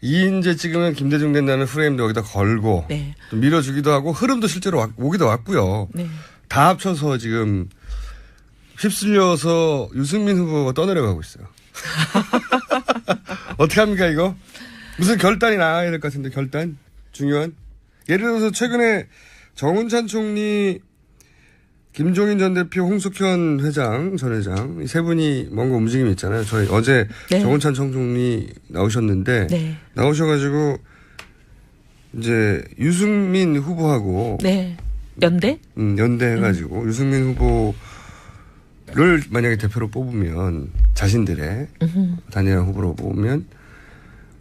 Speaker 1: 이인재 찍으면 김대중 된다는 프레임도 여기다 걸고
Speaker 2: 네.
Speaker 1: 또 밀어주기도 하고 흐름도 실제로 오기도 왔고요.
Speaker 2: 네.
Speaker 1: 다 합쳐서 지금 휩쓸려서 유승민 후보가 떠내려가고 있어요. 어떻게 합니까 이거? 무슨 결단이 나와야 될 것 같은데 결단? 중요한? 예를 들어서 최근에 정운찬 총리 김종인 전 대표, 홍석현 회장, 전 회장, 이 세 분이 뭔가 움직임이 있잖아요. 저희 어제
Speaker 2: 네.
Speaker 1: 정운찬 총리 나오셨는데,
Speaker 2: 네.
Speaker 1: 나오셔가지고, 이제, 유승민 후보하고,
Speaker 2: 네. 연대?
Speaker 1: 연대해가지고, 유승민 후보를 만약에 대표로 뽑으면, 자신들의 단일한 후보로 뽑으면,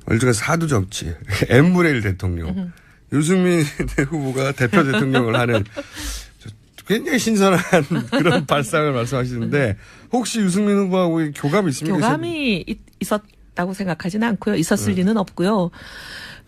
Speaker 1: 얼추가 사두 정치, N분의 1 대통령, 유승민 후보가 대표 대통령을 하는, 굉장히 신선한 그런 발상을 말씀하시는데 혹시 유승민 후보하고 교감이 있습니까?
Speaker 2: 교감이 있었다고 생각하지는 않고요. 있었을 리는 없고요.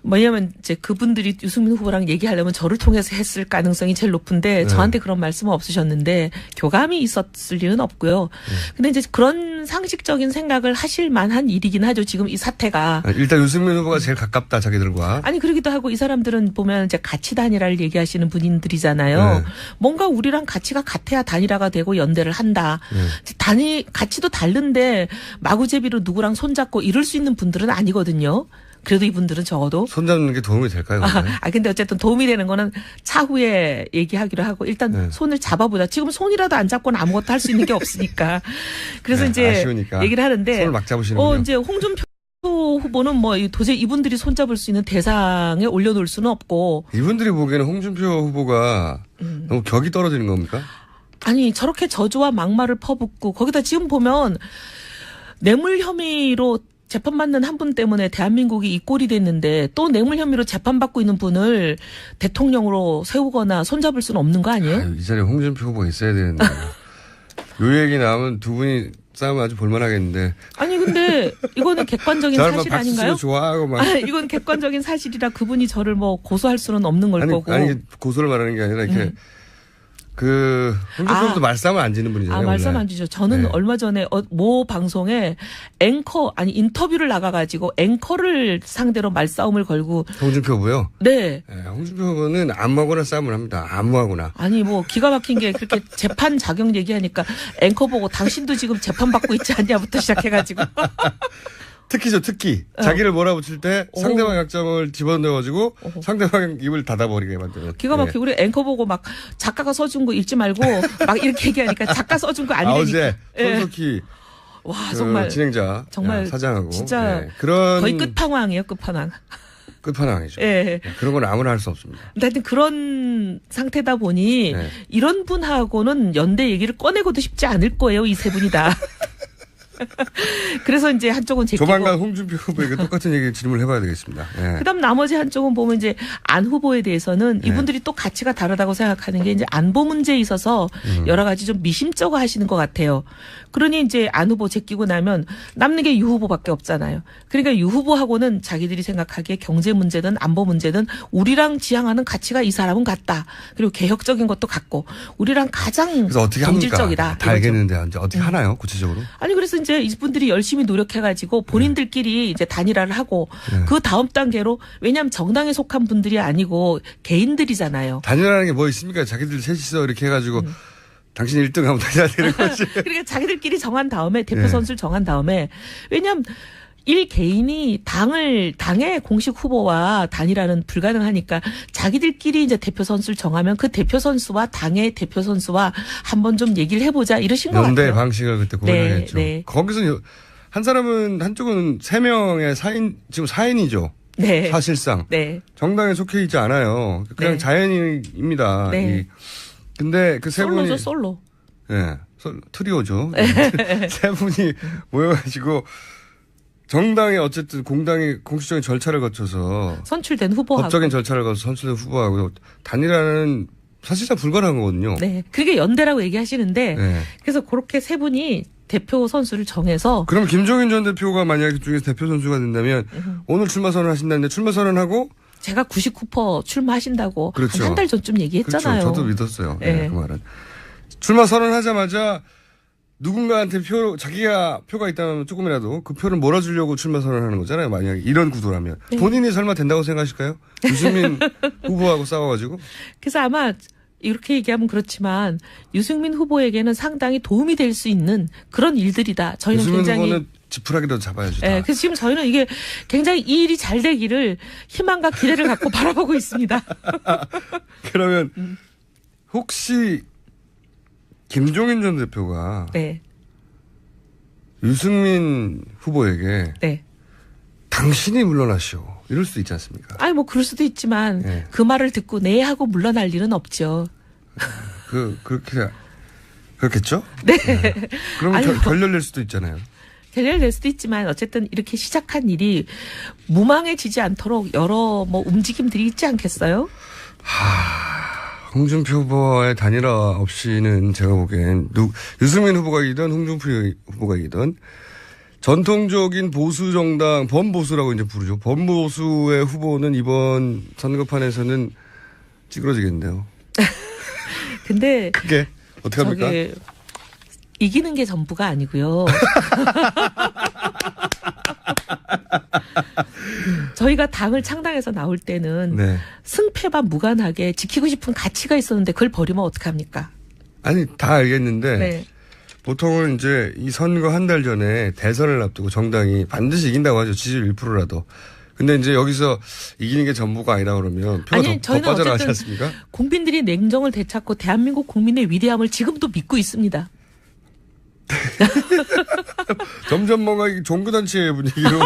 Speaker 2: 뭐냐면 이제 그분들이 유승민 후보랑 얘기하려면 저를 통해서 했을 가능성이 제일 높은데 저한테 그런 말씀은 없으셨는데 교감이 있었을 리는 없고요. 근데 이제 그런 상식적인 생각을 하실 만한 일이긴 하죠. 지금 이 사태가.
Speaker 1: 일단 유승민 후보가 제일 가깝다 자기들과.
Speaker 2: 아니 그러기도 하고 이 사람들은 보면 이제 가치 단일화를 얘기하시는 분들이잖아요. 뭔가 우리랑 가치가 같아야 단일화가 되고 연대를 한다. 가치도 다른데 마구제비로 누구랑 손잡고 이럴 수 있는 분들은 아니거든요. 그래도 이분들은 적어도
Speaker 1: 손잡는 게 도움이 될까요?
Speaker 2: 근데 어쨌든 도움이 되는 거는 차후에 얘기하기로 하고 일단 손을 잡아보자. 지금 손이라도 안 잡고는 아무것도 할 수 있는 게 없으니까. 그래서 이제
Speaker 1: 아쉬우니까.
Speaker 2: 얘기를 하는데
Speaker 1: 손을 막 잡으시는군요.
Speaker 2: 이제 홍준표 후보는 뭐 도저히 이분들이 손잡을 수 있는 대상에 올려놓을 수는 없고.
Speaker 1: 이분들이 보기에는 홍준표 후보가 너무 격이 떨어지는 겁니까?
Speaker 2: 아니 저렇게 저주와 막말을 퍼붓고 거기다 지금 보면 뇌물 혐의로 재판받는 한 분 때문에 대한민국이 이 꼴이 됐는데 또 뇌물 혐의로 재판받고 있는 분을 대통령으로 세우거나 손잡을 수는 없는 거 아니에요?
Speaker 1: 이 자리에 홍준표 후보가 있어야 되는데. 요 얘기 나오면 두 분이 싸우면 아주 볼만하겠는데.
Speaker 2: 아니 근데 이거는 객관적인 사실 아닌가요?
Speaker 1: 좋아하고 막.
Speaker 2: 이건 객관적인 사실이라 그분이 저를 뭐 고소할 수는 없는 걸 거고.
Speaker 1: 아니 고소를 말하는 게 아니라 이렇게 홍준표 후보도 말싸움 안 지는 분이잖아요.
Speaker 2: 말싸움 안 지죠. 저는
Speaker 1: 네.
Speaker 2: 얼마 전에 모 방송에 인터뷰를 나가가지고 앵커를 상대로 말싸움을 걸고.
Speaker 1: 홍준표 후보요?
Speaker 2: 네.
Speaker 1: 홍준표 후보는 아무하고나 싸움을 합니다. 아무하고나.
Speaker 2: 아니 뭐 기가 막힌 게 그렇게 재판 자격 얘기하니까 앵커 보고 당신도 지금 재판 받고 있지 않냐부터 시작해가지고.
Speaker 1: 특히죠, 특히. 자기를 몰아붙일 때 상대방 약점을 집어넣어가지고 상대방 입을 닫아버리게 만드는.
Speaker 2: 기가 막히고 우리 앵커 보고 막 작가가 써준 거 읽지 말고 막 이렇게 얘기하니까 작가 써준 거 아니라니까.
Speaker 1: 어제 손석희
Speaker 2: 와 정말
Speaker 1: 진행자
Speaker 2: 정말
Speaker 1: 사장하고
Speaker 2: 진짜
Speaker 1: 그런
Speaker 2: 거의 끝판왕이에요. 끝판왕.
Speaker 1: 끝판왕이죠.
Speaker 2: 예.
Speaker 1: 그런 건 아무나 할 수 없습니다.
Speaker 2: 근데 하여튼 그런 상태다 보니 이런 분하고는 연대 얘기를 꺼내고도 싶지 않을 거예요. 이 세 분이 다. 그래서 이제 한쪽은 제끼고
Speaker 1: 조만간 홍준표 후보에게 똑같은 얘기 질문을 해봐야 되겠습니다.
Speaker 2: 그다음 나머지 한쪽은 보면 이제 안 후보에 대해서는 이분들이 또 가치가 다르다고 생각하는 게 이제 안보 문제에 있어서 여러 가지 좀 미심쩍어 하시는 것 같아요. 그러니 이제 안 후보 제끼고 나면 남는 게 유 후보밖에 없잖아요. 그러니까 유 후보하고는 자기들이 생각하기에 경제 문제든 안보 문제든 우리랑 지향하는 가치가 이 사람은 같다. 그리고 개혁적인 것도 같고 우리랑 가장
Speaker 1: 그래서 어떻게
Speaker 2: 동질적이다.
Speaker 1: 합니까? 다 알겠는데 이제 어떻게 하나요? 구체적으로?
Speaker 2: 아니 그래서 이제 이분들이 열심히 노력해가지고 본인들끼리 이제 단일화를 하고 그 다음 단계로 왜냐하면 정당에 속한 분들이 아니고 개인들이잖아요.
Speaker 1: 단일화라는 게 뭐 있습니까? 자기들 셋이서 이렇게 해가지고 당신 1등 하면 다녀야 되는 거지.
Speaker 2: 그러니까 자기들끼리 정한 다음에 대표 선수를 정한 다음에 왜냐하면 일 개인이 당의 공식 후보와 단일화는 불가능하니까 자기들끼리 이제 대표 선수를 정하면 그 대표 선수와 당의 대표 선수와 한번 좀 얘기를 해보자 이러신 것 같아요.
Speaker 1: 연대 방식을 그때 고민했죠.
Speaker 2: 네.
Speaker 1: 거기서 한 사람은 한쪽은 3명의 지금 4인이죠.
Speaker 2: 네.
Speaker 1: 사실상.
Speaker 2: 네.
Speaker 1: 정당에 속해 있지 않아요. 그냥
Speaker 2: 네.
Speaker 1: 자연인입니다.
Speaker 2: 네.
Speaker 1: 근데 그 세 분이.
Speaker 2: 솔로.
Speaker 1: 네. 트리오죠. 세 분이 모여가지고 정당에 어쨌든 공당이 공식적인 절차를 거쳐서
Speaker 2: 선출된 후보하고.
Speaker 1: 법적인 절차를 거쳐서 선출된 후보하고 단일화는 사실상 불가능한 거거든요.
Speaker 2: 네. 그게 연대라고 얘기하시는데
Speaker 1: 네.
Speaker 2: 그래서 그렇게 세 분이 대표 선수를 정해서
Speaker 1: 그럼 김종인 전 대표가 만약에 중에서 대표 선수가 된다면 오늘 출마 선언 하신다는데 출마 선언하고
Speaker 2: 제가 99% 출마하신다고
Speaker 1: 그렇죠.
Speaker 2: 한 달 전쯤 얘기했잖아요.
Speaker 1: 그렇죠. 저도 믿었어요.
Speaker 2: 네.
Speaker 1: 네, 그 말은. 출마 선언하자마자 누군가한테 자기가 표가 있다면 조금이라도 그 표를 몰아주려고 출마 선언하는 거잖아요. 만약에 이런 구도라면.
Speaker 2: 네.
Speaker 1: 본인이 설마 된다고 생각하실까요? 유승민 후보하고 싸워가지고.
Speaker 2: 그래서 아마 이렇게 얘기하면 그렇지만 유승민 후보에게는 상당히 도움이 될 수 있는 그런 일들이다. 저희는
Speaker 1: 유승민
Speaker 2: 굉장히
Speaker 1: 후보는 지푸라기라도 잡아야죠.
Speaker 2: 네, 그래서 지금 저희는 이게 굉장히 이 일이 잘 되기를 희망과 기대를 갖고 바라보고 있습니다.
Speaker 1: 그러면 혹시 김종인 전 대표가
Speaker 2: 네,
Speaker 1: 유승민 후보에게
Speaker 2: 네.
Speaker 1: 당신이 물러나시오. 이럴 수도 있지 않습니까?
Speaker 2: 아니 뭐 그럴 수도 있지만
Speaker 1: 네.
Speaker 2: 그 말을 듣고 네 하고 물러날 일은 없죠.
Speaker 1: 그렇겠죠?
Speaker 2: 네.
Speaker 1: 그러면
Speaker 2: 아니,
Speaker 1: 결렬될 수도 있잖아요.
Speaker 2: 결렬될 수도 있지만 어쨌든 이렇게 시작한 일이 무망해지지 않도록 여러 뭐 움직임들이 있지 않겠어요?
Speaker 1: 홍준표 후보의 단일화 없이는 제가 보기엔 유승민 후보가이든 홍준표 후보가이든 전통적인 보수 정당 범보수라고 이제 부르죠. 범보수의 후보는 이번 선거판에서는 찌그러지겠네요.
Speaker 2: 근데
Speaker 1: 그게 어떻게 합니까?
Speaker 2: 이기는 게 전부가 아니고요. 저희가 당을 창당해서 나올 때는
Speaker 1: 네.
Speaker 2: 승패와 무관하게 지키고 싶은 가치가 있었는데 그걸 버리면 어떡합니까?
Speaker 1: 아니 다 알겠는데
Speaker 2: 네.
Speaker 1: 보통은 이제 이 선거 한 달 전에 대선을 앞두고 정당이 반드시 이긴다고 하죠. 지지율 1%라도. 근데 이제 여기서 이기는 게 전부가 아니라 그러면 표가
Speaker 2: 아니,
Speaker 1: 더
Speaker 2: 저희는
Speaker 1: 빠져나가지
Speaker 2: 어쨌든
Speaker 1: 않습니까?
Speaker 2: 국민들이 냉정을 되찾고 대한민국 국민의 위대함을 지금도 믿고 있습니다.
Speaker 1: 점점 뭔가 종교단체의 분위기로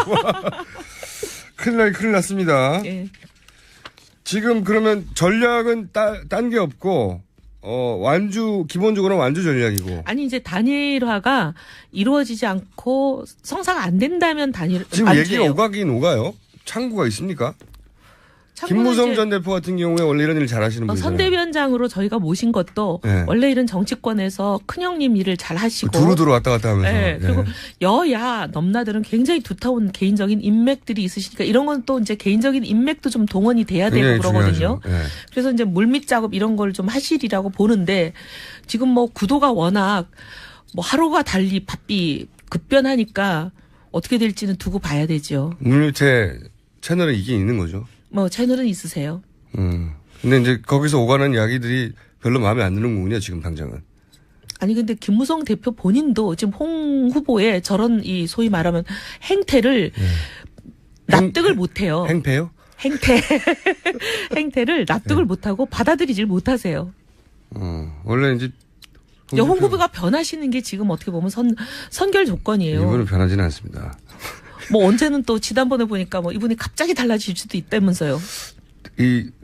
Speaker 1: 큰일 났습니다.
Speaker 2: 예.
Speaker 1: 지금 그러면 전략은 딴 게 없고 기본적으로는 완주 전략이고.
Speaker 2: 아니 이제 단일화가 이루어지지 않고 성사가 안 된다면
Speaker 1: 지금
Speaker 2: 완주예요.
Speaker 1: 얘기가 오가긴 오가요? 창구가 있습니까?
Speaker 2: 참고로
Speaker 1: 김무성
Speaker 2: 이제
Speaker 1: 전 대표 같은 경우에 원래 이런 일 잘하시는 분이잖아요.
Speaker 2: 선대위원장으로 저희가 모신 것도
Speaker 1: 네.
Speaker 2: 원래 이런 정치권에서 큰형님 일을 잘 하시고
Speaker 1: 두루두루 왔다 갔다 하면서.
Speaker 2: 네, 그리고
Speaker 1: 네.
Speaker 2: 여야 넘나들은 굉장히 두터운 개인적인 인맥들이 있으시니까 이런 건 또 이제 개인적인 인맥도 좀 동원이 돼야 되고
Speaker 1: 굉장히
Speaker 2: 그러거든요.
Speaker 1: 중요하죠. 네.
Speaker 2: 그래서 이제 물밑 작업 이런 걸 좀 하시리라고 보는데 지금 뭐 구도가 워낙 뭐 하루가 달리 바삐 급변하니까 어떻게 될지는 두고 봐야 되죠.
Speaker 1: 물밑에 채널에 이게 있는 거죠.
Speaker 2: 뭐 채널은 있으세요?
Speaker 1: 근데 이제 거기서 오가는 이야기들이 별로 마음에 안 드는 거군요, 지금 당장은.
Speaker 2: 아니 근데 김무성 대표 본인도 지금 홍 후보의 저런 이 소위 말하면 행태를 납득을 못해요.
Speaker 1: 행패요?
Speaker 2: 행태를 납득을 못하고 받아들이질 못하세요.
Speaker 1: 원래 이제.
Speaker 2: 홍 후보가 변하시는 게 지금 어떻게 보면 선결 조건이에요.
Speaker 1: 이분은 변하지는 않습니다.
Speaker 2: 뭐 언제는 또 지난번에 보니까 뭐 이분이 갑자기 달라질 수도 있다면서요.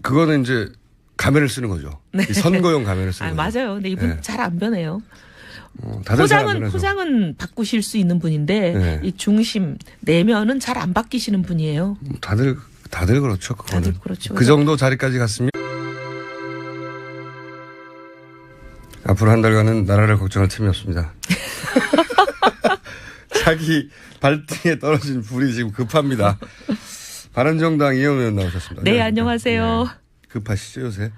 Speaker 1: 그거는 이제 가면을 쓰는 거죠.
Speaker 2: 네.
Speaker 1: 이 선거용 가면을 쓰는 거죠.
Speaker 2: 맞아요. 근데 이분
Speaker 1: 네.
Speaker 2: 잘 안 변해요.
Speaker 1: 다들 잘 안 변하죠.
Speaker 2: 포장은 바꾸실 수 있는 분인데
Speaker 1: 네.
Speaker 2: 이 중심 내면은 잘 안 바뀌시는 분이에요.
Speaker 1: 다들 그렇죠. 그거는.
Speaker 2: 다들 그렇죠.
Speaker 1: 그 정도 자리까지 갔으면 앞으로 한 달간은 나라를 걱정할 틈이 없습니다. 자기 발등에 떨어진 불이 지금 급합니다. 바른정당 이현우 의원 나오셨습니다.
Speaker 2: 네, 안녕하세요.
Speaker 1: 네. 급하시죠 요새?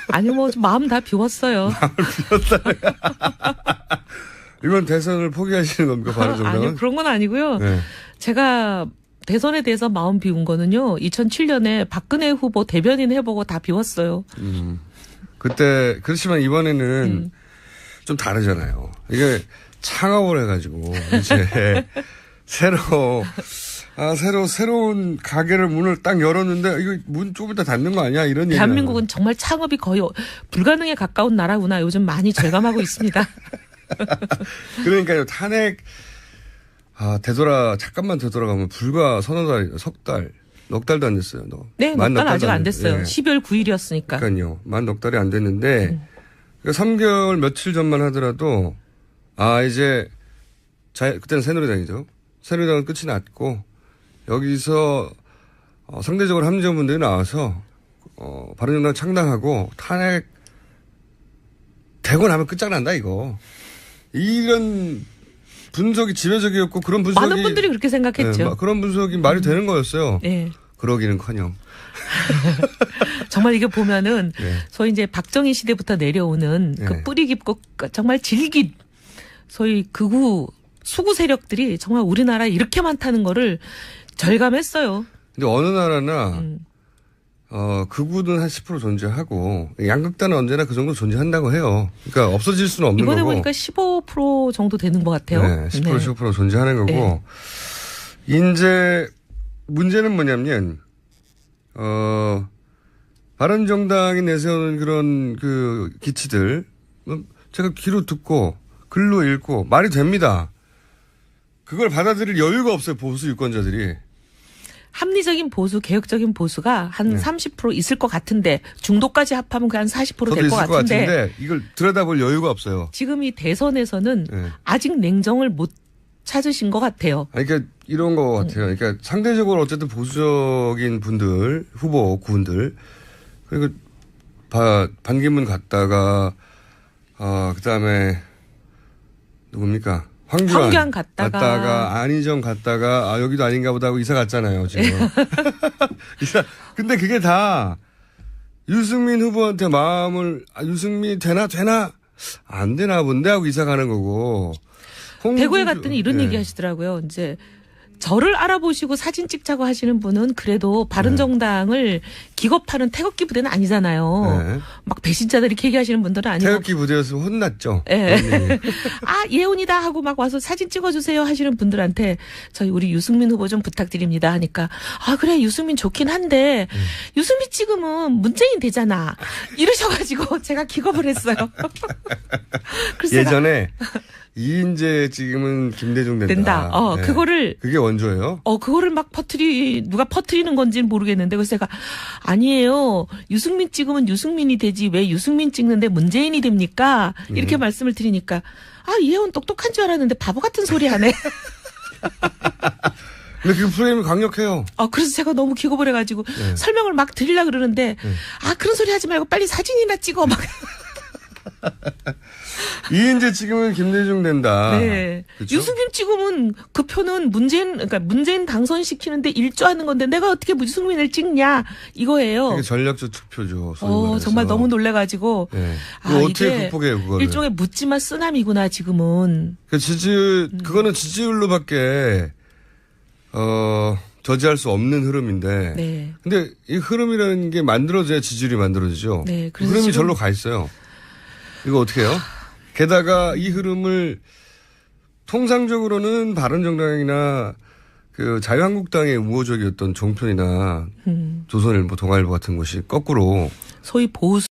Speaker 2: 아니 뭐 좀 마음 다 비웠어요.
Speaker 1: 이번 대선을 포기하시는 겁니까 바른정당은?
Speaker 2: 아니 그런 건 아니고요.
Speaker 1: 네.
Speaker 2: 제가 대선에 대해서 마음 비운 거는요. 2007년에 박근혜 후보 대변인 해보고 다 비웠어요.
Speaker 1: 그때 그렇지만 이번에는 좀 다르잖아요. 이게 창업을 해가지고 이제 새로운 가게를 문을 딱 열었는데, 이거 문 좀 이따 닫는 거 아니야? 이런 얘기.
Speaker 2: 대한민국은 정말 창업이 거의 불가능에 가까운 나라구나. 요즘 많이 절감하고 있습니다.
Speaker 1: 그러니까요, 탄핵, 잠깐만 되돌아가면 불과 서너 달, 석 달, 넉 달도 안 됐어요, 너.
Speaker 2: 네, 넉 달 아직 안 됐어요.
Speaker 1: 예.
Speaker 2: 12월 9일이었으니까.
Speaker 1: 그러니까요. 만 넉 달이 안 됐는데, 3개월 며칠 전만 하더라도, 이제, 그때는 새누리당이죠. 새누리당은 끝이 났고, 여기서, 상대적으로 합리적분들이 나와서, 바른정당 창당하고, 탄핵, 되고 나면 끝장난다, 이거. 이런 분석이 지배적이었고, 그런 분석이.
Speaker 2: 많은 분들이 그렇게 생각했죠.
Speaker 1: 네, 그런 분석이 말이 되는 거였어요.
Speaker 2: 네.
Speaker 1: 그러기는커녕.
Speaker 2: 정말 이게 보면은
Speaker 1: 네.
Speaker 2: 소위 이제 박정희 시대부터 내려오는
Speaker 1: 네.
Speaker 2: 그 뿌리 깊고 정말 질긴 소위 극우 수구 세력들이 정말 우리나라에 이렇게 많다는 거를 절감했어요.
Speaker 1: 근데 어느 나라나 극우는 한 10% 존재하고 양극단은 언제나 그 정도 존재한다고 해요. 그러니까 없어질 수는 없는
Speaker 2: 이번에
Speaker 1: 거고.
Speaker 2: 보니까 15% 정도 되는 것 같아요.
Speaker 1: 네, 10% 15% 존재하는 거고. 이제 문제는 뭐냐면 바른정당이 내세우는 그런 그 기치들 제가 귀로 듣고 글로 읽고 말이 됩니다. 그걸 받아들일 여유가 없어요. 보수 유권자들이.
Speaker 2: 합리적인 보수, 개혁적인 보수가 한 30% 있을 것 같은데 중도까지 합하면 그 한 40% 될 것 같은데
Speaker 1: 이걸 들여다볼 여유가 없어요.
Speaker 2: 지금 이 대선에서는 아직 냉정을 못 찾으신 것 같아요.
Speaker 1: 그러니까 이런 것 같아요. 그러니까 상대적으로 어쨌든 보수적인 분들, 후보 구분들 그리고 반기문 갔다가 그다음에 누굽니까? 황교안 갔다가 안희정 갔다가 여기도 아닌가 보다 하고 이사 갔잖아요, 지금. 근데 그게 다 유승민 후보한테 마음을 유승민 되나 안 되나 본데 하고 이사 가는 거고.
Speaker 2: 대구에 갔더니 이런 얘기 하시더라고요. 이제 저를 알아보시고 사진 찍자고 하시는 분은 그래도 바른정당을 기겁하는 태극기 부대는 아니잖아요. 막 배신자들이 이렇게 얘기하시는 분들은 아니고.
Speaker 1: 태극기 부대였으면 혼났죠.
Speaker 2: 네. 예온이다 하고 막 와서 사진 찍어주세요 하시는 분들한테 저희 우리 유승민 후보 좀 부탁드립니다 하니까 그래 유승민 좋긴 한데 유승민 찍으면 문재인 되잖아. 이러셔가지고 제가 기겁을 했어요. 그래서
Speaker 1: 예전에 이인재 지금은 김대중 된다.
Speaker 2: 그거를.
Speaker 1: 그게 원조예요?
Speaker 2: 그거를 막 누가 퍼뜨리는 건지는 모르겠는데, 그래서 제가, 아니에요. 유승민 찍으면 유승민이 되지, 왜 유승민 찍는데 문재인이 됩니까? 이렇게 말씀을 드리니까, 이혜원 똑똑한 줄 알았는데 바보 같은 소리 하네.
Speaker 1: 근데 그 프레임이 강력해요.
Speaker 2: 그래서 제가 너무 기겁을 해가지고, 설명을 막 드리려고 그러는데, 그런 소리 하지 말고 빨리 사진이나 찍어, 막.
Speaker 1: 이인재 찍으면 김대중 된다.
Speaker 2: 네.
Speaker 1: 그쵸?
Speaker 2: 유승민 찍으면 그 표는 문재인 당선시키는데 일조하는 건데 내가 어떻게 유승민을 찍냐 이거예요.
Speaker 1: 이게 전략적 투표죠.
Speaker 2: 정말 너무 놀래가지고.
Speaker 1: 네. 어떻게
Speaker 2: 이게
Speaker 1: 극복해요, 그거를?
Speaker 2: 일종의 묻지마 쓰나미구나 지금은.
Speaker 1: 그거는 지지율로밖에 저지할 수 없는 흐름인데.
Speaker 2: 네.
Speaker 1: 근데 이 흐름이라는 게 만들어져야 지지율이 만들어지죠.
Speaker 2: 네.
Speaker 1: 그 흐름이 절로 가 있어요. 이거 어떻게 해요? 게다가 이 흐름을 통상적으로는 바른정당이나 그 자유한국당의 우호적이었던 종편이나 조선일보, 동아일보 같은 곳이 거꾸로
Speaker 2: 소위 보수